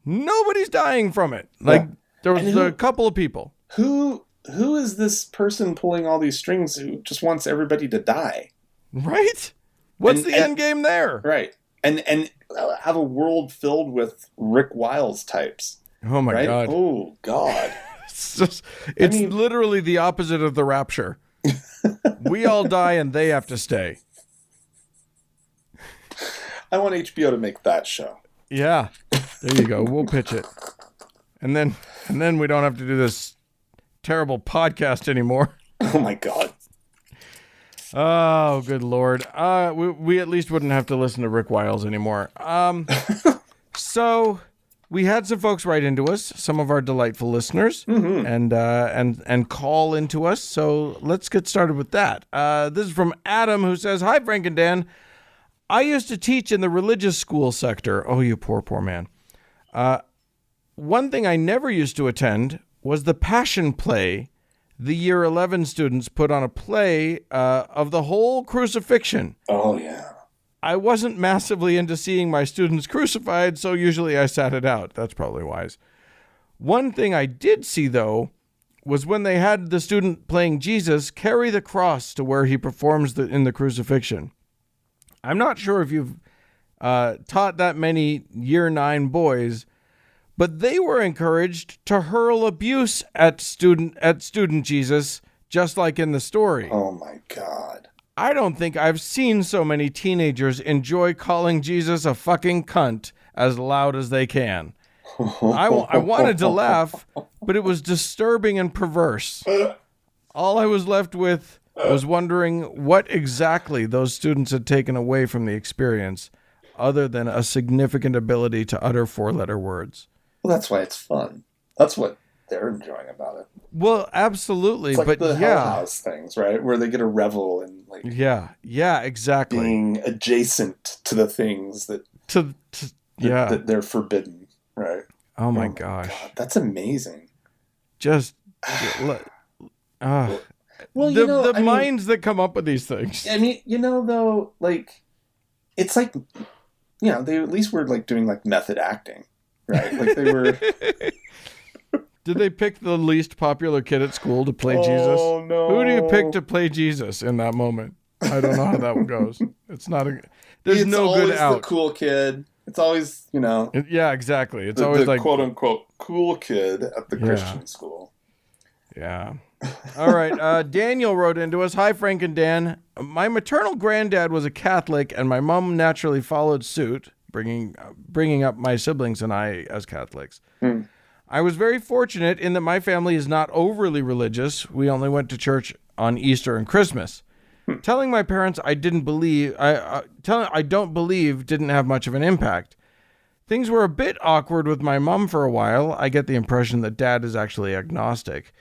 Nobody's dying from it. Like there was a couple of people. Who is this person pulling all these strings who just wants everybody to die? Right? What's the end game there? Right. And have a world filled with Rick Wiles types. Oh my God. Oh God. It's literally the opposite of the rapture. We all die and they have to stay. I want HBO to make that show. Yeah. There you go. We'll pitch it. And then we don't have to do this terrible podcast anymore. Oh my God. Oh, good Lord. We at least wouldn't have to listen to Rick Wiles anymore. So we had some folks write into us, some of our delightful listeners, and call into us. So let's get started with that. This is from Adam, who says, "Hi, Frank and Dan. I used to teach in the religious school sector." Oh, you poor man. One thing I never used to attend was the Passion Play. The year 11 students put on a play of the whole crucifixion. Oh, yeah. I wasn't massively into seeing my students crucified, so usually I sat it out. That's probably wise. One thing I did see, though, was when they had the student playing Jesus carry the cross to where he performs in the crucifixion. I'm not sure if you've taught that many year 9 boys, but they were encouraged to hurl abuse at student Jesus, just like in the story. Oh my God. I don't think I've seen so many teenagers enjoy calling Jesus a fucking cunt as loud as they can. I wanted to laugh, but it was disturbing and perverse. All I was left with was wondering what exactly those students had taken away from the experience, other than a significant ability to utter 4-letter words. Well, that's why it's fun. That's what they're enjoying about it. Well, absolutely, It's like but the Hell House things, right? Where they get a revel in like exactly, being adjacent to the things that that they're forbidden, right? Oh my gosh, God, that's amazing. Just well, the minds that come up with these things. I mean, though, like, it's like, they at least were like doing like method acting, right? Like they were. Did they pick the least popular kid at school to play Jesus? Oh no! Who do you pick to play Jesus in that moment? I don't know how that goes. It's not a. There's no good out. It's the cool kid. It's always, Yeah, exactly. It's the, always like quote unquote cool kid at the Christian school. Yeah. All right. Daniel wrote into us. Hi, Frank and Dan. My maternal granddad was a Catholic, and my mom naturally followed suit, bringing up my siblings and I as Catholics. I was very fortunate in that my family is not overly religious. We only went to church on Easter and Christmas. Telling my parents I don't believe didn't have much of an impact. Things were a bit awkward with my mom for a while. I get the impression that Dad is actually agnostic.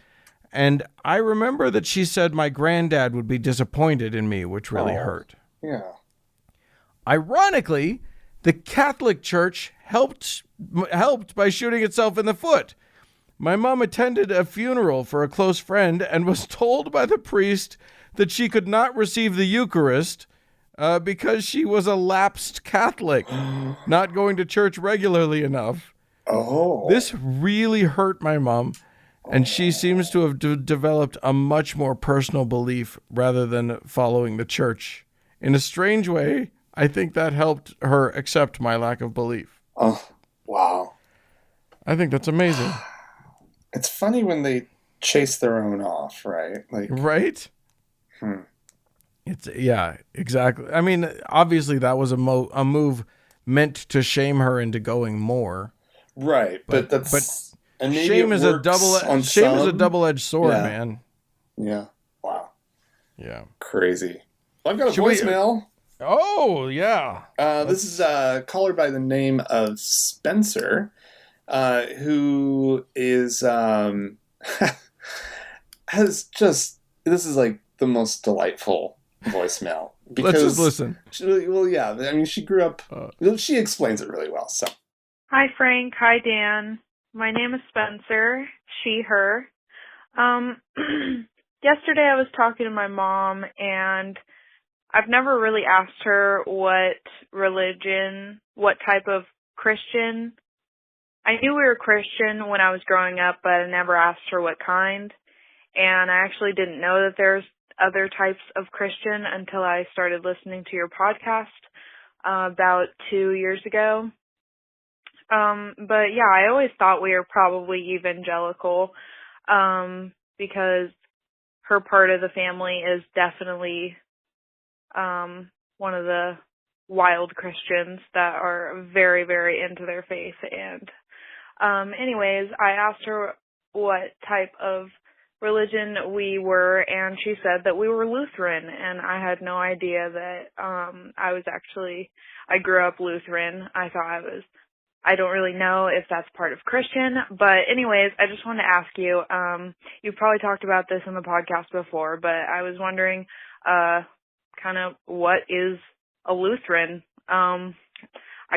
And I remember that she said my granddad would be disappointed in me, which really hurt. Yeah. Ironically, the Catholic Church helped by shooting itself in the foot. My mom attended a funeral for a close friend and was told by the priest that she could not receive the Eucharist because she was a lapsed Catholic, not going to church regularly enough. Oh. This really hurt my mom, and she seems to have developed a much more personal belief rather than following the church. In a strange way, I think that helped her accept my lack of belief. Oh, wow. I think that's amazing. It's funny when they chase their own off, right? Like, right? It's exactly. I mean, obviously that was a move meant to shame her into going more. Right, but shame is a double-edged sword, man. Yeah. Wow. Yeah. Crazy. I've got a voicemail. Oh, yeah. This is a caller by the name of Spencer, who is has just, this is like the most delightful voicemail. Because, let's just listen. She grew up, she explains it really well, so. Hi, Frank. Hi, Dan. My name is Spencer, she, her. Yesterday I was talking to my mom, and I've never really asked her what type of Christian. I knew we were Christian when I was growing up, but I never asked her what kind. And I actually didn't know that there's other types of Christian until I started listening to your podcast about 2 years ago. But yeah, I always thought we were probably evangelical because her part of the family is definitely one of the wild Christians that are very, very into their faith. And anyways, I asked her what type of religion we were, and she said that we were Lutheran, and I had no idea that I grew up Lutheran. I don't really know if that's part of Christian, but anyways, I just wanted to ask you, you've probably talked about this in the podcast before, but I was wondering kind of what is a Lutheran? I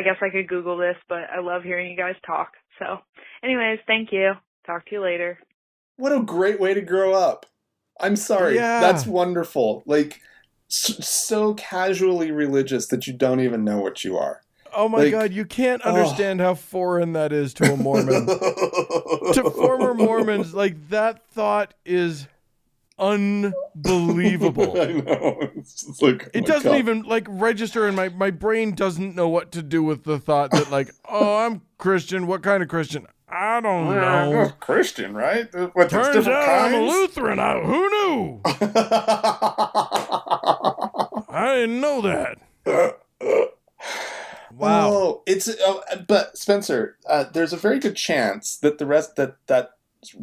guess I could Google this, but I love hearing you guys talk. So anyways, thank you. Talk to you later. What a great way to grow up. I'm sorry. Yeah. That's wonderful. Like, so casually religious that you don't even know what you are. Oh my God, you can't understand how foreign that is to a Mormon. To former Mormons, like, that thought is unbelievable. I know. It's just like, it doesn't even like register in my brain doesn't know what to do with the thought that like, oh, I'm Christian. What kind of Christian? I don't know. Christian, right? What, Turns out I'm a Lutheran. Who knew? I didn't know that. Wow. Oh, but Spencer, there's a very good chance that the rest that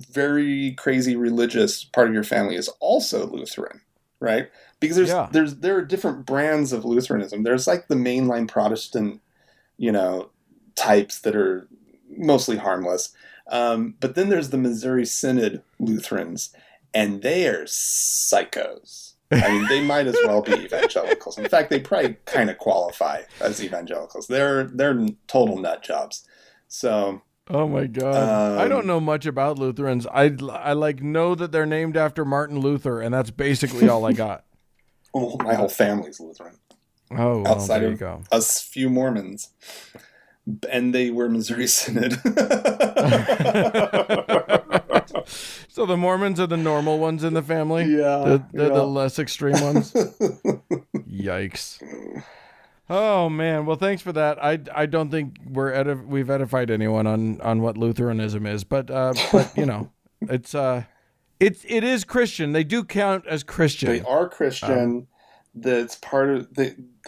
very crazy religious part of your family is also Lutheran, right? Because there are different brands of Lutheranism. There's like the mainline Protestant, types that are mostly harmless. But then there's the Missouri Synod Lutherans, and they are psychos. I mean, they might as well be evangelicals. In fact, they probably kind of qualify as evangelicals. They're total nut jobs. So, oh my God, I don't know much about Lutherans. I like know that they're named after Martin Luther, and that's basically all I got. Oh, my whole family's Lutheran. Oh, outside there you of go. Us few Mormons, and they were Missouri Synod. So the Mormons are the normal ones in the family? Yeah. They're the less extreme ones? Yikes. Oh, man. Well, thanks for that. I don't think we've edified anyone on what Lutheranism is, but it is Christian. They do count as Christian. They are Christian. That's part of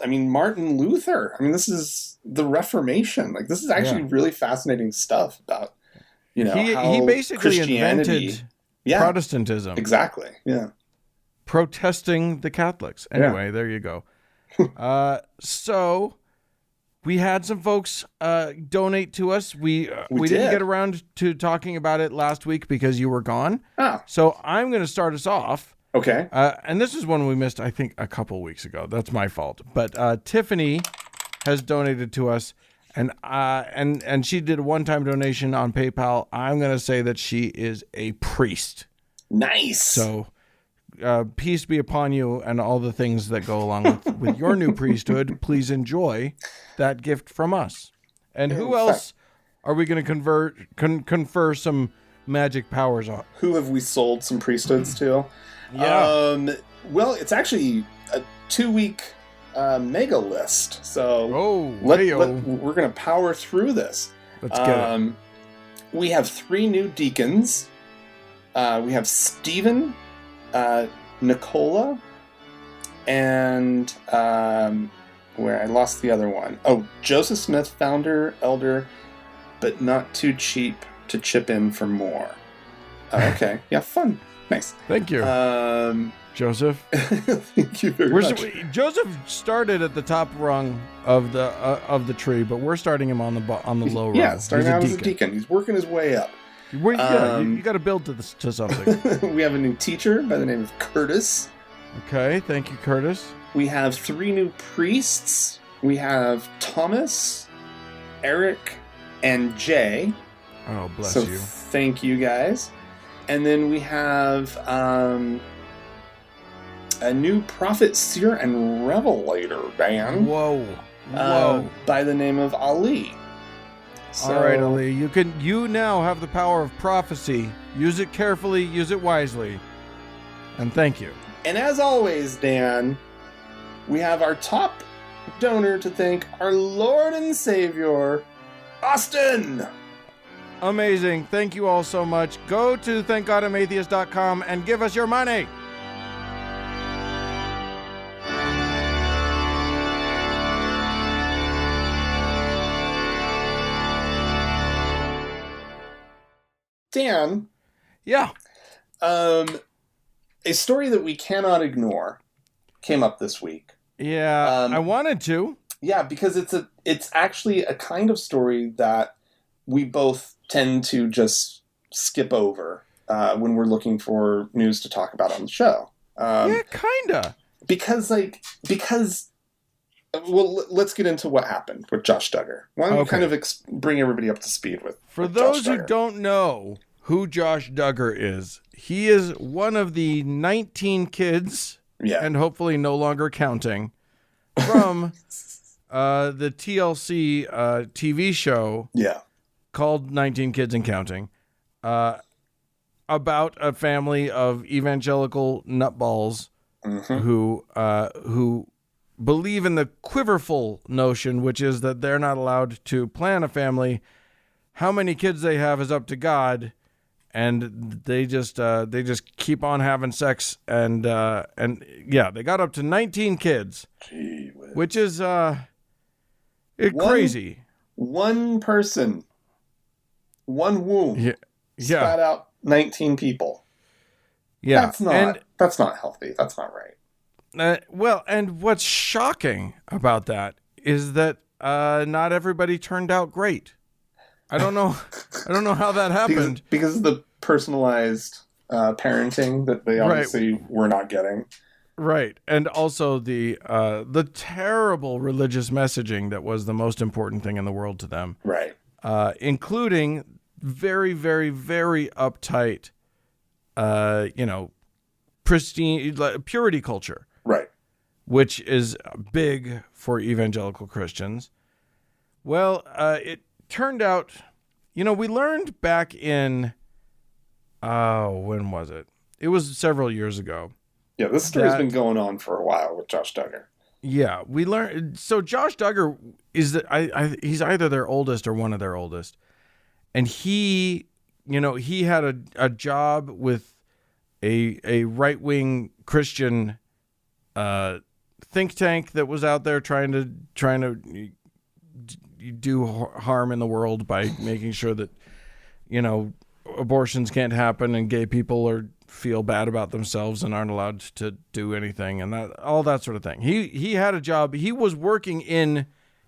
Martin Luther. This is the Reformation. Like, this is actually really fascinating stuff about, he how basically Christianity invented Protestantism. Exactly. Yeah. Protesting the Catholics. Anyway, there you go. So we had some folks donate to us. We didn't get around to talking about it last week because you were gone. Oh. So I'm going to start us off. Okay. And this is one we missed, I think, a couple weeks ago. That's my fault. But Tiffany has donated to us, and she did a one-time donation on PayPal. I'm going to say that she is a priest. Nice. So peace be upon you and all the things that go along with your new priesthood. Please enjoy that gift from us. And who else are we going to confer some magic powers on? Who have we sold some priesthoods to? Yeah. Well, it's actually a 2-week mega list. So we're going to power through this. Let's get it. We have 3 new deacons. We have Stephen, Nicola, and where I lost the other one. Oh, Joseph Smith, founder, elder, but not too cheap to chip in for more. Okay. Yeah, fun. Nice. Thank you. Joseph. Thank you very much. Joseph started at the top rung of the tree, but we're starting him on the low rung. Yeah, starting out as a deacon. He's working his way up. You got to build to something. We have a new teacher by the name of Curtis. Okay, thank you, Curtis. We have 3 new priests. We have Thomas, Eric, and Jay. Oh, bless you. So thank you guys. And then we have a new prophet, seer, and revelator, Dan. Whoa. By the name of Ali. So, all right, Ali. You now have the power of prophecy. Use it carefully. Use it wisely. And thank you. And as always, Dan, we have our top donor to thank, our Lord and Savior, Austin. Amazing. Thank you all so much. Go to thankgodimatheist.com and give us your money. Dan. Yeah. A story that we cannot ignore came up this week. Yeah, I wanted to. Yeah, because it's actually a kind of story that we both tend to just skip over when we're looking for news to talk about on the show. Yeah, kinda. Because let's get into what happened with Josh Duggar. Why don't we kind of bring everybody up to speed with those who don't know who Josh Duggar is, he is one of the 19 kids Yeah. and hopefully no longer counting, from the TLC TV show Yeah. called 19 Kids and Counting, about a family of evangelical nutballs who believe in the quiverful notion, which is that they're not allowed to plan a family. How many kids they have is up to God, and they just keep on having sex, and yeah, they got up to 19 kids, which is crazy. One person, one womb, spat out 19 people. Yeah, that's not healthy. That's not right. Well, and what's shocking about that is that not everybody turned out great. I don't know how that happened. Because of the personalized parenting that they obviously were not getting. Right, and also the terrible religious messaging that was the most important thing in the world to them. Right. Including very, very, very uptight, pristine purity culture. Right. Which is big for evangelical Christians. Well, it turned out, we learned back in, when was it? It was several years ago. Yeah, this story's been going on for a while with Josh Duggar. Yeah, we learned. So Josh Duggar is he's either their oldest or one of their oldest, and he had a job with a right-wing Christian think tank that was out there trying to do harm in the world by making sure that abortions can't happen and gay people feel bad about themselves and aren't allowed to do anything, and all that sort of thing. He had a job. He was working in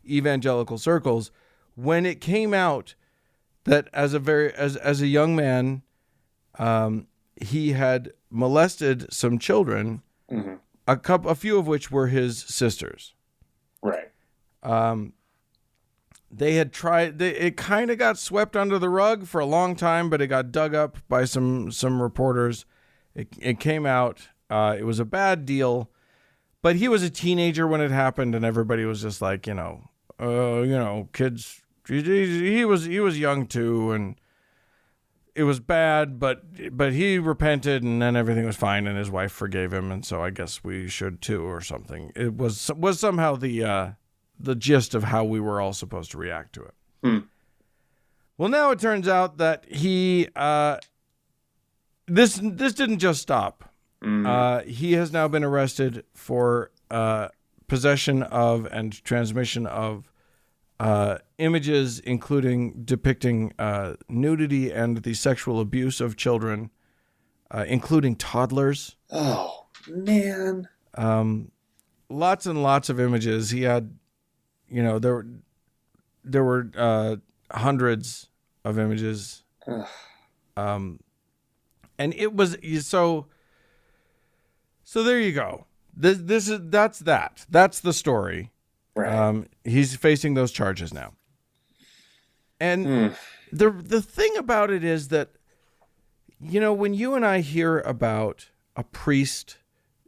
evangelical circles when it came out that as a young man, he had molested some children, a few of which were his sisters. Right. They had tried. It kind of got swept under the rug for a long time, but it got dug up by some reporters. It came out. It was a bad deal, but he was a teenager when it happened, and everybody was just like, kids. He was young too, and it was bad, but he repented, and then everything was fine, and his wife forgave him, and so I guess we should too, or something. It was somehow the gist of how we were all supposed to react to it. Well, now it turns out that he this didn't just stop. He has now been arrested for possession of and transmission of images including depicting nudity and the sexual abuse of children, including toddlers. Oh, man. Lots and lots of images. He had, there were hundreds of images. And it was so there you go. That's the story. Right. He's facing those charges now. And the thing about it is that, when you and I hear about a priest,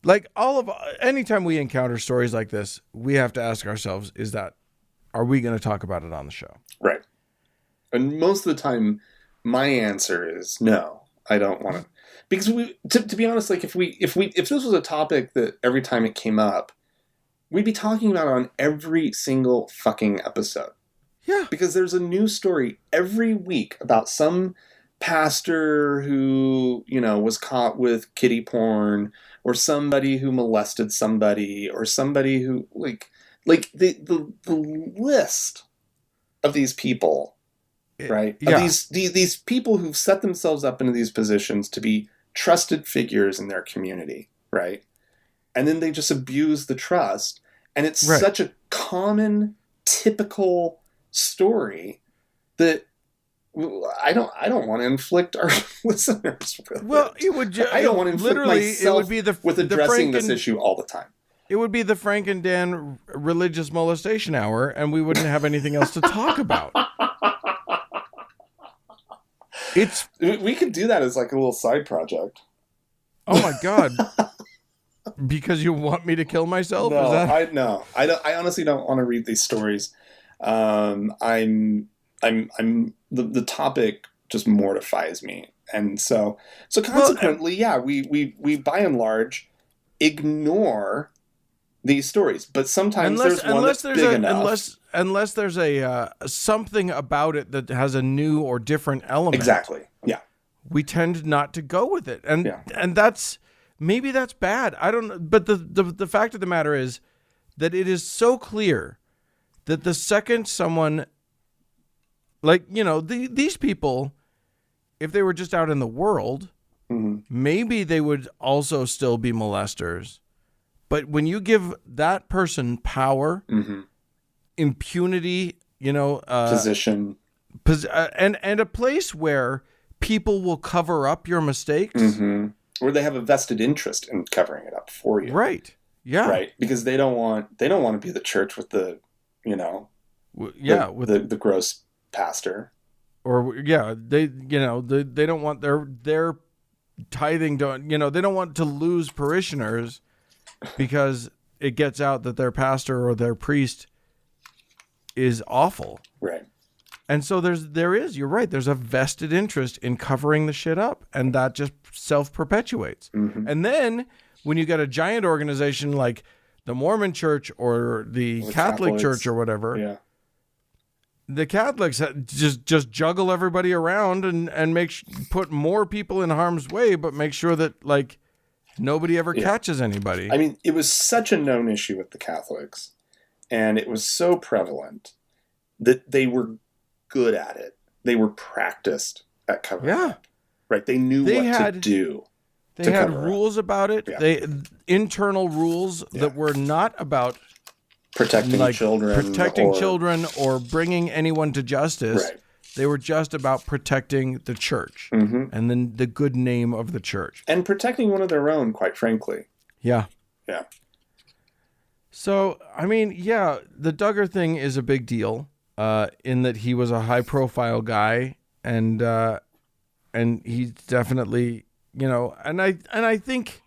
like anytime we encounter stories like this, we have to ask ourselves, are we going to talk about it on the show? Right. And most of the time, my answer is no, I don't want to. Because to be honest, like if this was a topic that every time it came up, we'd be talking about it on every single fucking episode. Yeah. Because there's a new story every week about some pastor who, was caught with kiddie porn, or somebody who molested somebody, or somebody who like the list of these people, right? Yeah. Of these people who've set themselves up into these positions to be trusted figures in their community, right? And then they just abuse the trust. And it's such a common, typical story that I don't want to inflict our listeners with. Well, it would. I don't want to inflict myself it would be with addressing this issue all the time. It would be the Frank and Dan religious molestation hour, and we wouldn't have anything else to talk about. We could do that as like a little side project. Oh my God. Because you want me to kill myself? No, Is that... I honestly don't want to read these stories. The topic just mortifies me, and so consequently, we by and large ignore these stories. But sometimes there's one that's big enough. Unless there's a something about it that has a new or different element. Exactly. Yeah. We tend not to go with it, and that's bad. I don't know, but the fact of the matter is that it is so clear that the second someone, like, these people, if they were just out in the world, maybe they would also still be molesters. But when you give that person power, impunity, position, and a place where people will cover up your mistakes, or they have a vested interest in covering it up for you, right? Yeah, right, because they don't want to be the church with the, with the gross pastor, or they don't want their tithing done. They don't want to lose parishioners because it gets out that their pastor or their priest is awful, right? And so you're right, there's a vested interest in covering the shit up, and that just self-perpetuates. And then when you got a giant organization like the Mormon Church or the Catholic Church or whatever, the Catholics just juggle everybody around and put more people in harm's way, but make sure that, like, nobody ever catches anybody. I mean, it was such a known issue with the Catholics, and it was so prevalent that they were good at it. They were practiced at covering up. Right? They knew what to do. They had rules about it. They internal rules that were not about protecting children or bringing anyone to justice. Right. They were just about protecting the church and then the good name of the church. And protecting one of their own, quite frankly. Yeah. Yeah. So, I mean, the Duggar thing is a big deal in that he was a high-profile guy, and he's definitely, and I think,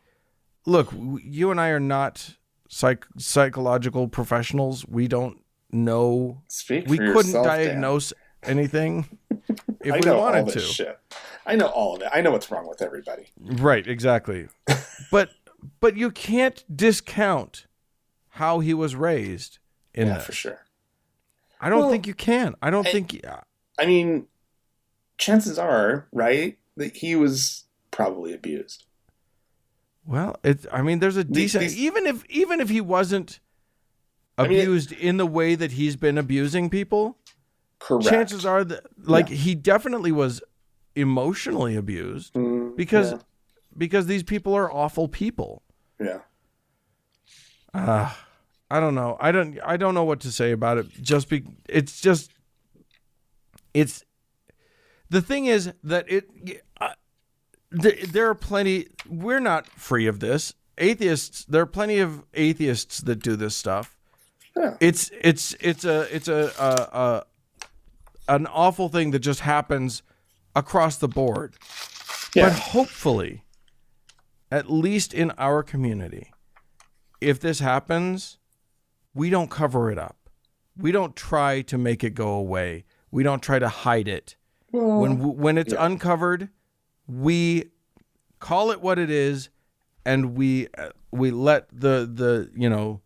look, you and I are not psychological professionals. We don't know. We couldn't diagnose anything if we wanted to. Shit. I know all of it. I know what's wrong with everybody. Right, exactly. but you can't discount how he was raised in this. For sure. I don't think you can. I don't think. I mean, chances are, right, that he was probably abused. Well, there's a decent, even if he wasn't abused in the way that he's been abusing people. Correct. Chances are that, he definitely was emotionally abused because these people are awful people. Yeah. I don't know. I don't know what to say about it. It's the thing is that there are plenty. We're not free of this. Atheists. There are plenty of atheists that do this stuff. Yeah. It's an awful thing that just happens across the board. Yeah. But hopefully, at least in our community, if this happens, we don't cover it up. We don't try to make it go away. We don't try to hide it. Well, when it's uncovered, we call it what it is, and we let the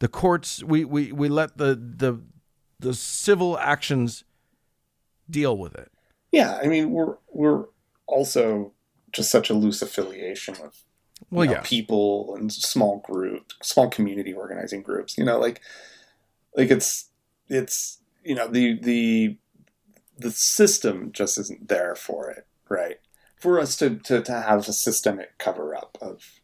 courts, we let the civil actions deal with it. Yeah, I mean, we're also just such a loose affiliation with people and small community organizing groups. The system just isn't there for it, right? For us to have a systemic cover up of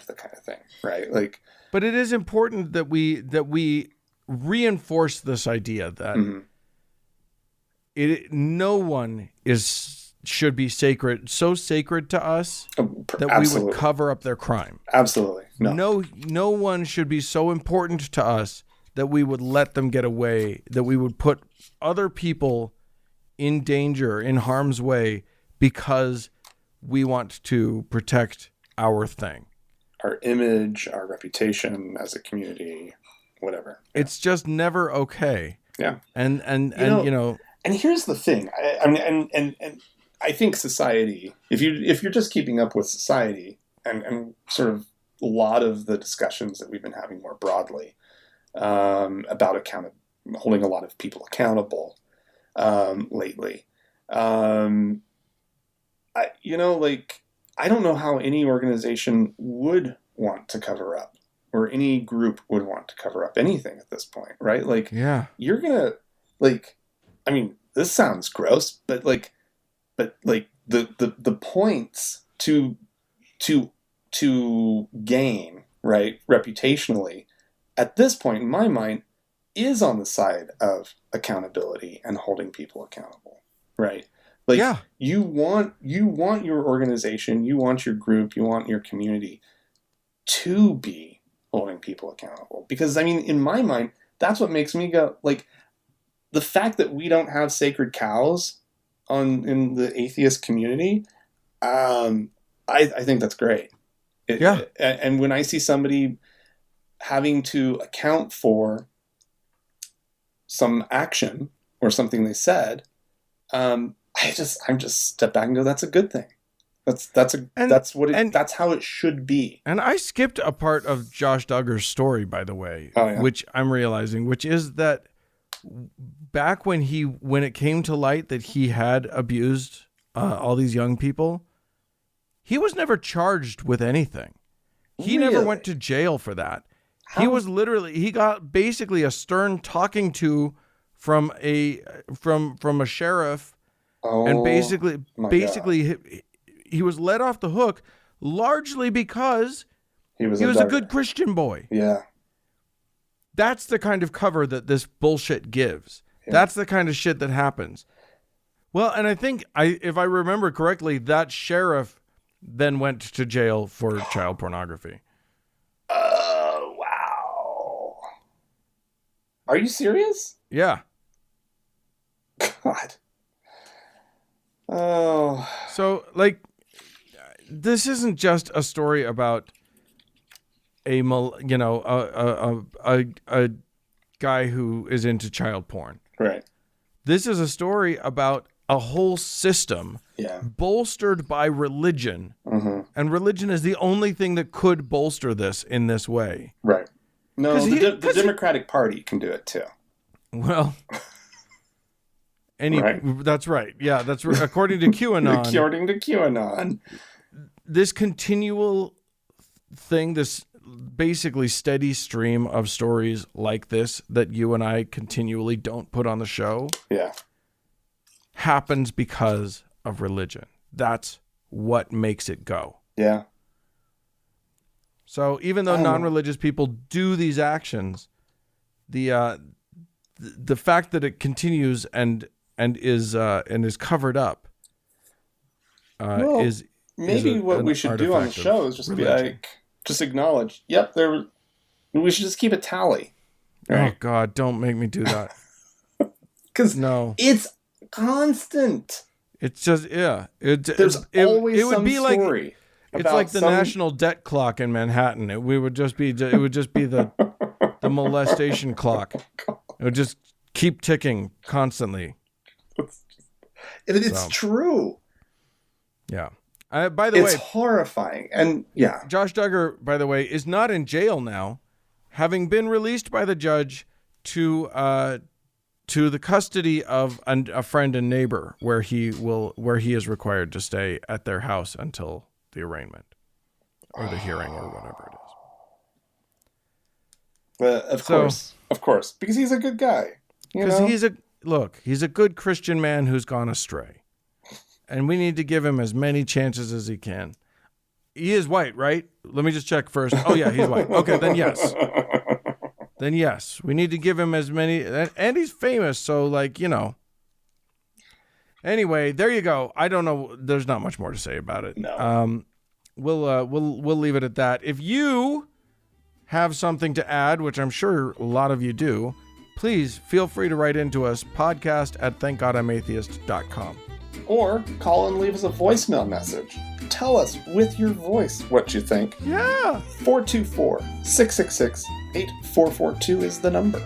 the kind of thing, right? Like, but it is important that we reinforce this idea that no one should be sacred to us that we would cover up their crime. Absolutely. No one should be so important to us that we would let them get away, that we would put other people in danger, in harm's way, because we want to protect our thing. our image, our reputation as a community, whatever. It's just never okay. Yeah. And and here's the thing. I mean, and I think society, if you're just keeping up with society and sort of a lot of the discussions that we've been having more broadly about holding a lot of people accountable lately. I don't know how any organization would want to cover up, or any group would want to cover up anything at this point, right? Like, yeah, you're gonna, like, I mean, this sounds gross, but the points to gain, right, reputationally, at this point in my mind, is on the side of accountability and holding people accountable, right? Like, yeah. you want your organization, you want your group, you want your community to be holding people accountable. Because, I mean, in my mind, that's what makes me go, like, the fact that we don't have sacred cows in the atheist community, I think that's great. And when I see somebody having to account for some action or something they said, I'm just step back and go, that's a good thing. That's how it should be. And I skipped a part of Josh Duggar's story, by the way, Oh, yeah. which I'm realizing, which is that back when it came to light that he had abused all these young people, he was never charged with anything. He never went to jail for that. He got basically a stern talking to from a sheriff, and basically he was let off the hook largely because he was a good Christian boy. Yeah. That's the kind of cover that this bullshit gives. Yeah. That's the kind of shit that happens. Well, and I think if I remember correctly, that sheriff then went to jail for child pornography. Oh, wow. Are you serious? Yeah. God. Oh. So, like, this isn't just a story about a guy who is into child porn. Right. This is a story about a whole system bolstered by religion. Mm-hmm. And religion is the only thing that could bolster this in this way. Right. No, the Democratic Party can do it too. Well, right? That's right. Yeah, that's right. According to QAnon. According to QAnon. This continual thing, this basically steady stream of stories like this that you and I continually don't put on the show. Yeah. Happens because of religion. That's what makes it go. Yeah. So even though non-religious people do these actions, the fact that it continues and is covered up is maybe what we should do on the show is just religion. Be like, just acknowledge, yep, we should just keep a tally. Right? Oh God, don't make me do that. Because it's constant. It's just, yeah. There's always some story. It's like the national debt clock in Manhattan. It would just be the molestation clock. It would just keep ticking constantly. It's true. Yeah. By the way, it's horrifying. And yeah, Josh Duggar, by the way, is not in jail now, having been released by the judge to the custody of a friend and neighbor, where he is required to stay at their house until the arraignment or the hearing or whatever it is. Of course, because he's a good guy. Because he's a good Christian man who's gone astray. And we need to give him as many chances as he can. He is white, right? Let me just check first. Oh, yeah, he's white. Okay, then yes. Then yes. We need to give him as many. And he's famous, so, like, you know. Anyway, there you go. I don't know. There's not much more to say about it. No. We'll leave it at that. If you have something to add, which I'm sure a lot of you do, please feel free to write into us, podcast@thankgodimatheist.com. Or call and leave us a voicemail message. Tell us with your voice what you think. Yeah. 424-666-8442 is the number.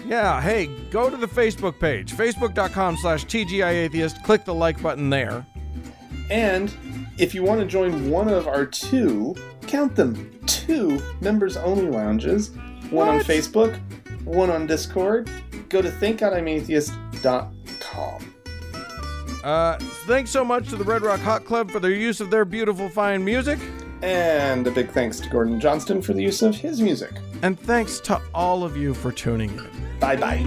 Yeah, hey, go to the Facebook page, facebook.com/TGIAtheist. Click the like button there. And if you want to join one of our two, count them, 2 members-only lounges, one on Facebook, one on Discord, go to thankgodimatheist.com. Thanks so much to the Red Rock Hot Club for their use of their beautiful, fine music. And a big thanks to Gordon Johnston for the use of his music. And thanks to all of you for tuning in. Bye-bye.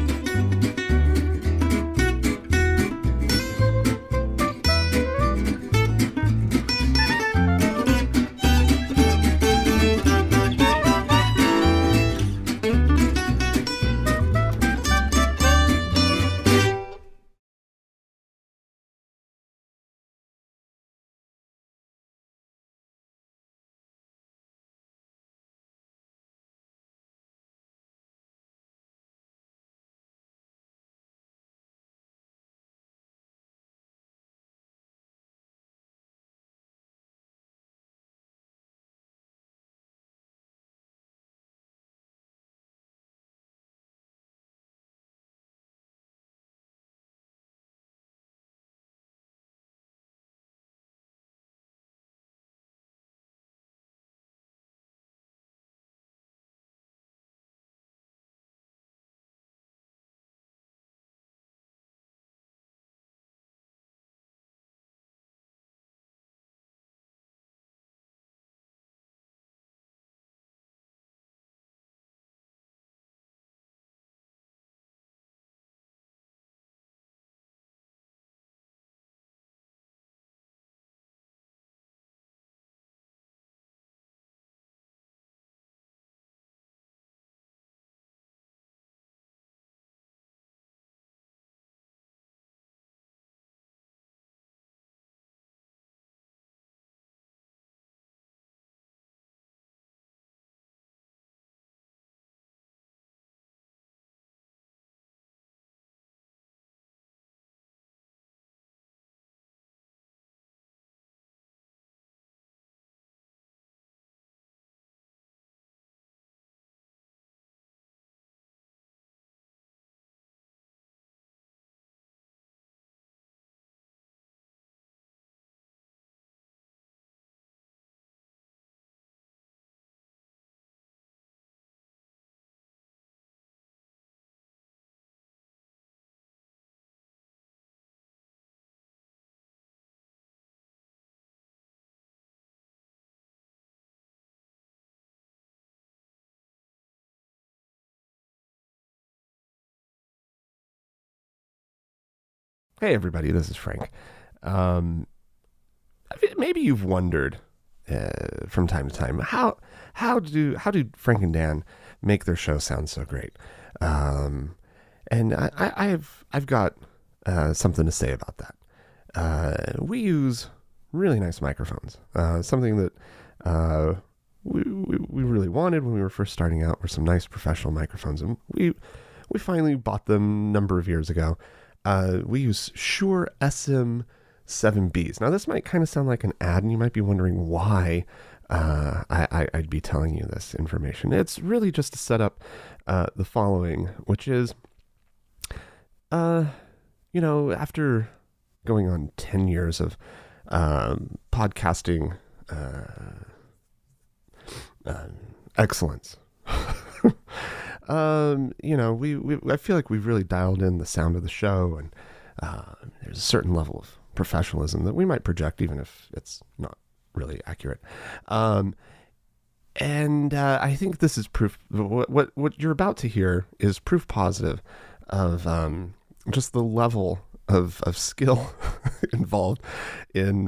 Hey everybody, this is Frank. Maybe you've wondered from time to time how do Frank and Dan make their show sound so great? And I've got something to say about that. We use really nice microphones. Something that we really wanted when we were first starting out were some nice professional microphones, and we finally bought them a number of years ago. We use Shure SM7Bs. Now, this might kind of sound like an ad, and you might be wondering why I'd be telling you this information. It's really just to set up the following, which is, after going on 10 years of podcasting excellence, I feel like we've really dialed in the sound of the show, and there's a certain level of professionalism that we might project, even if it's not really accurate. And I think this is proof. What you're about to hear is proof positive of just the level of skill involved in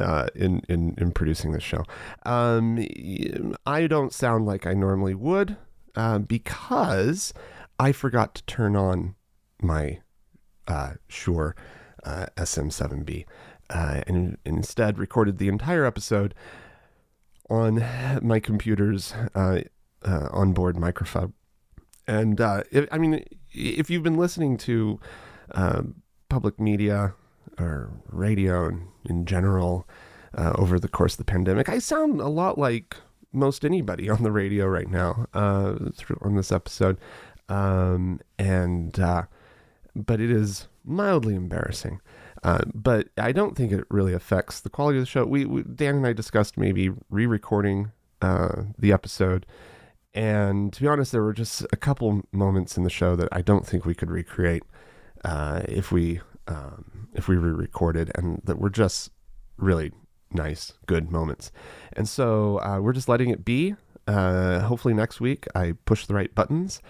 producing this show. I don't sound like I normally would. Because I forgot to turn on my Shure SM7B and instead recorded the entire episode on my computer's onboard microphone. And if you've been listening to public media or radio in general over the course of the pandemic. I sound a lot like most anybody on the radio right now on this episode. But it is mildly embarrassing. But I don't think it really affects the quality of the show. Dan and I discussed maybe re-recording the episode. And to be honest, there were just a couple moments in the show that I don't think we could recreate if we re-recorded, and that were just really nice, good moments. And so we're just letting it be. Hopefully next week I push the right buttons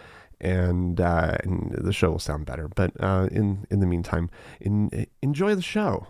and the show will sound better. But in the meantime, enjoy the show.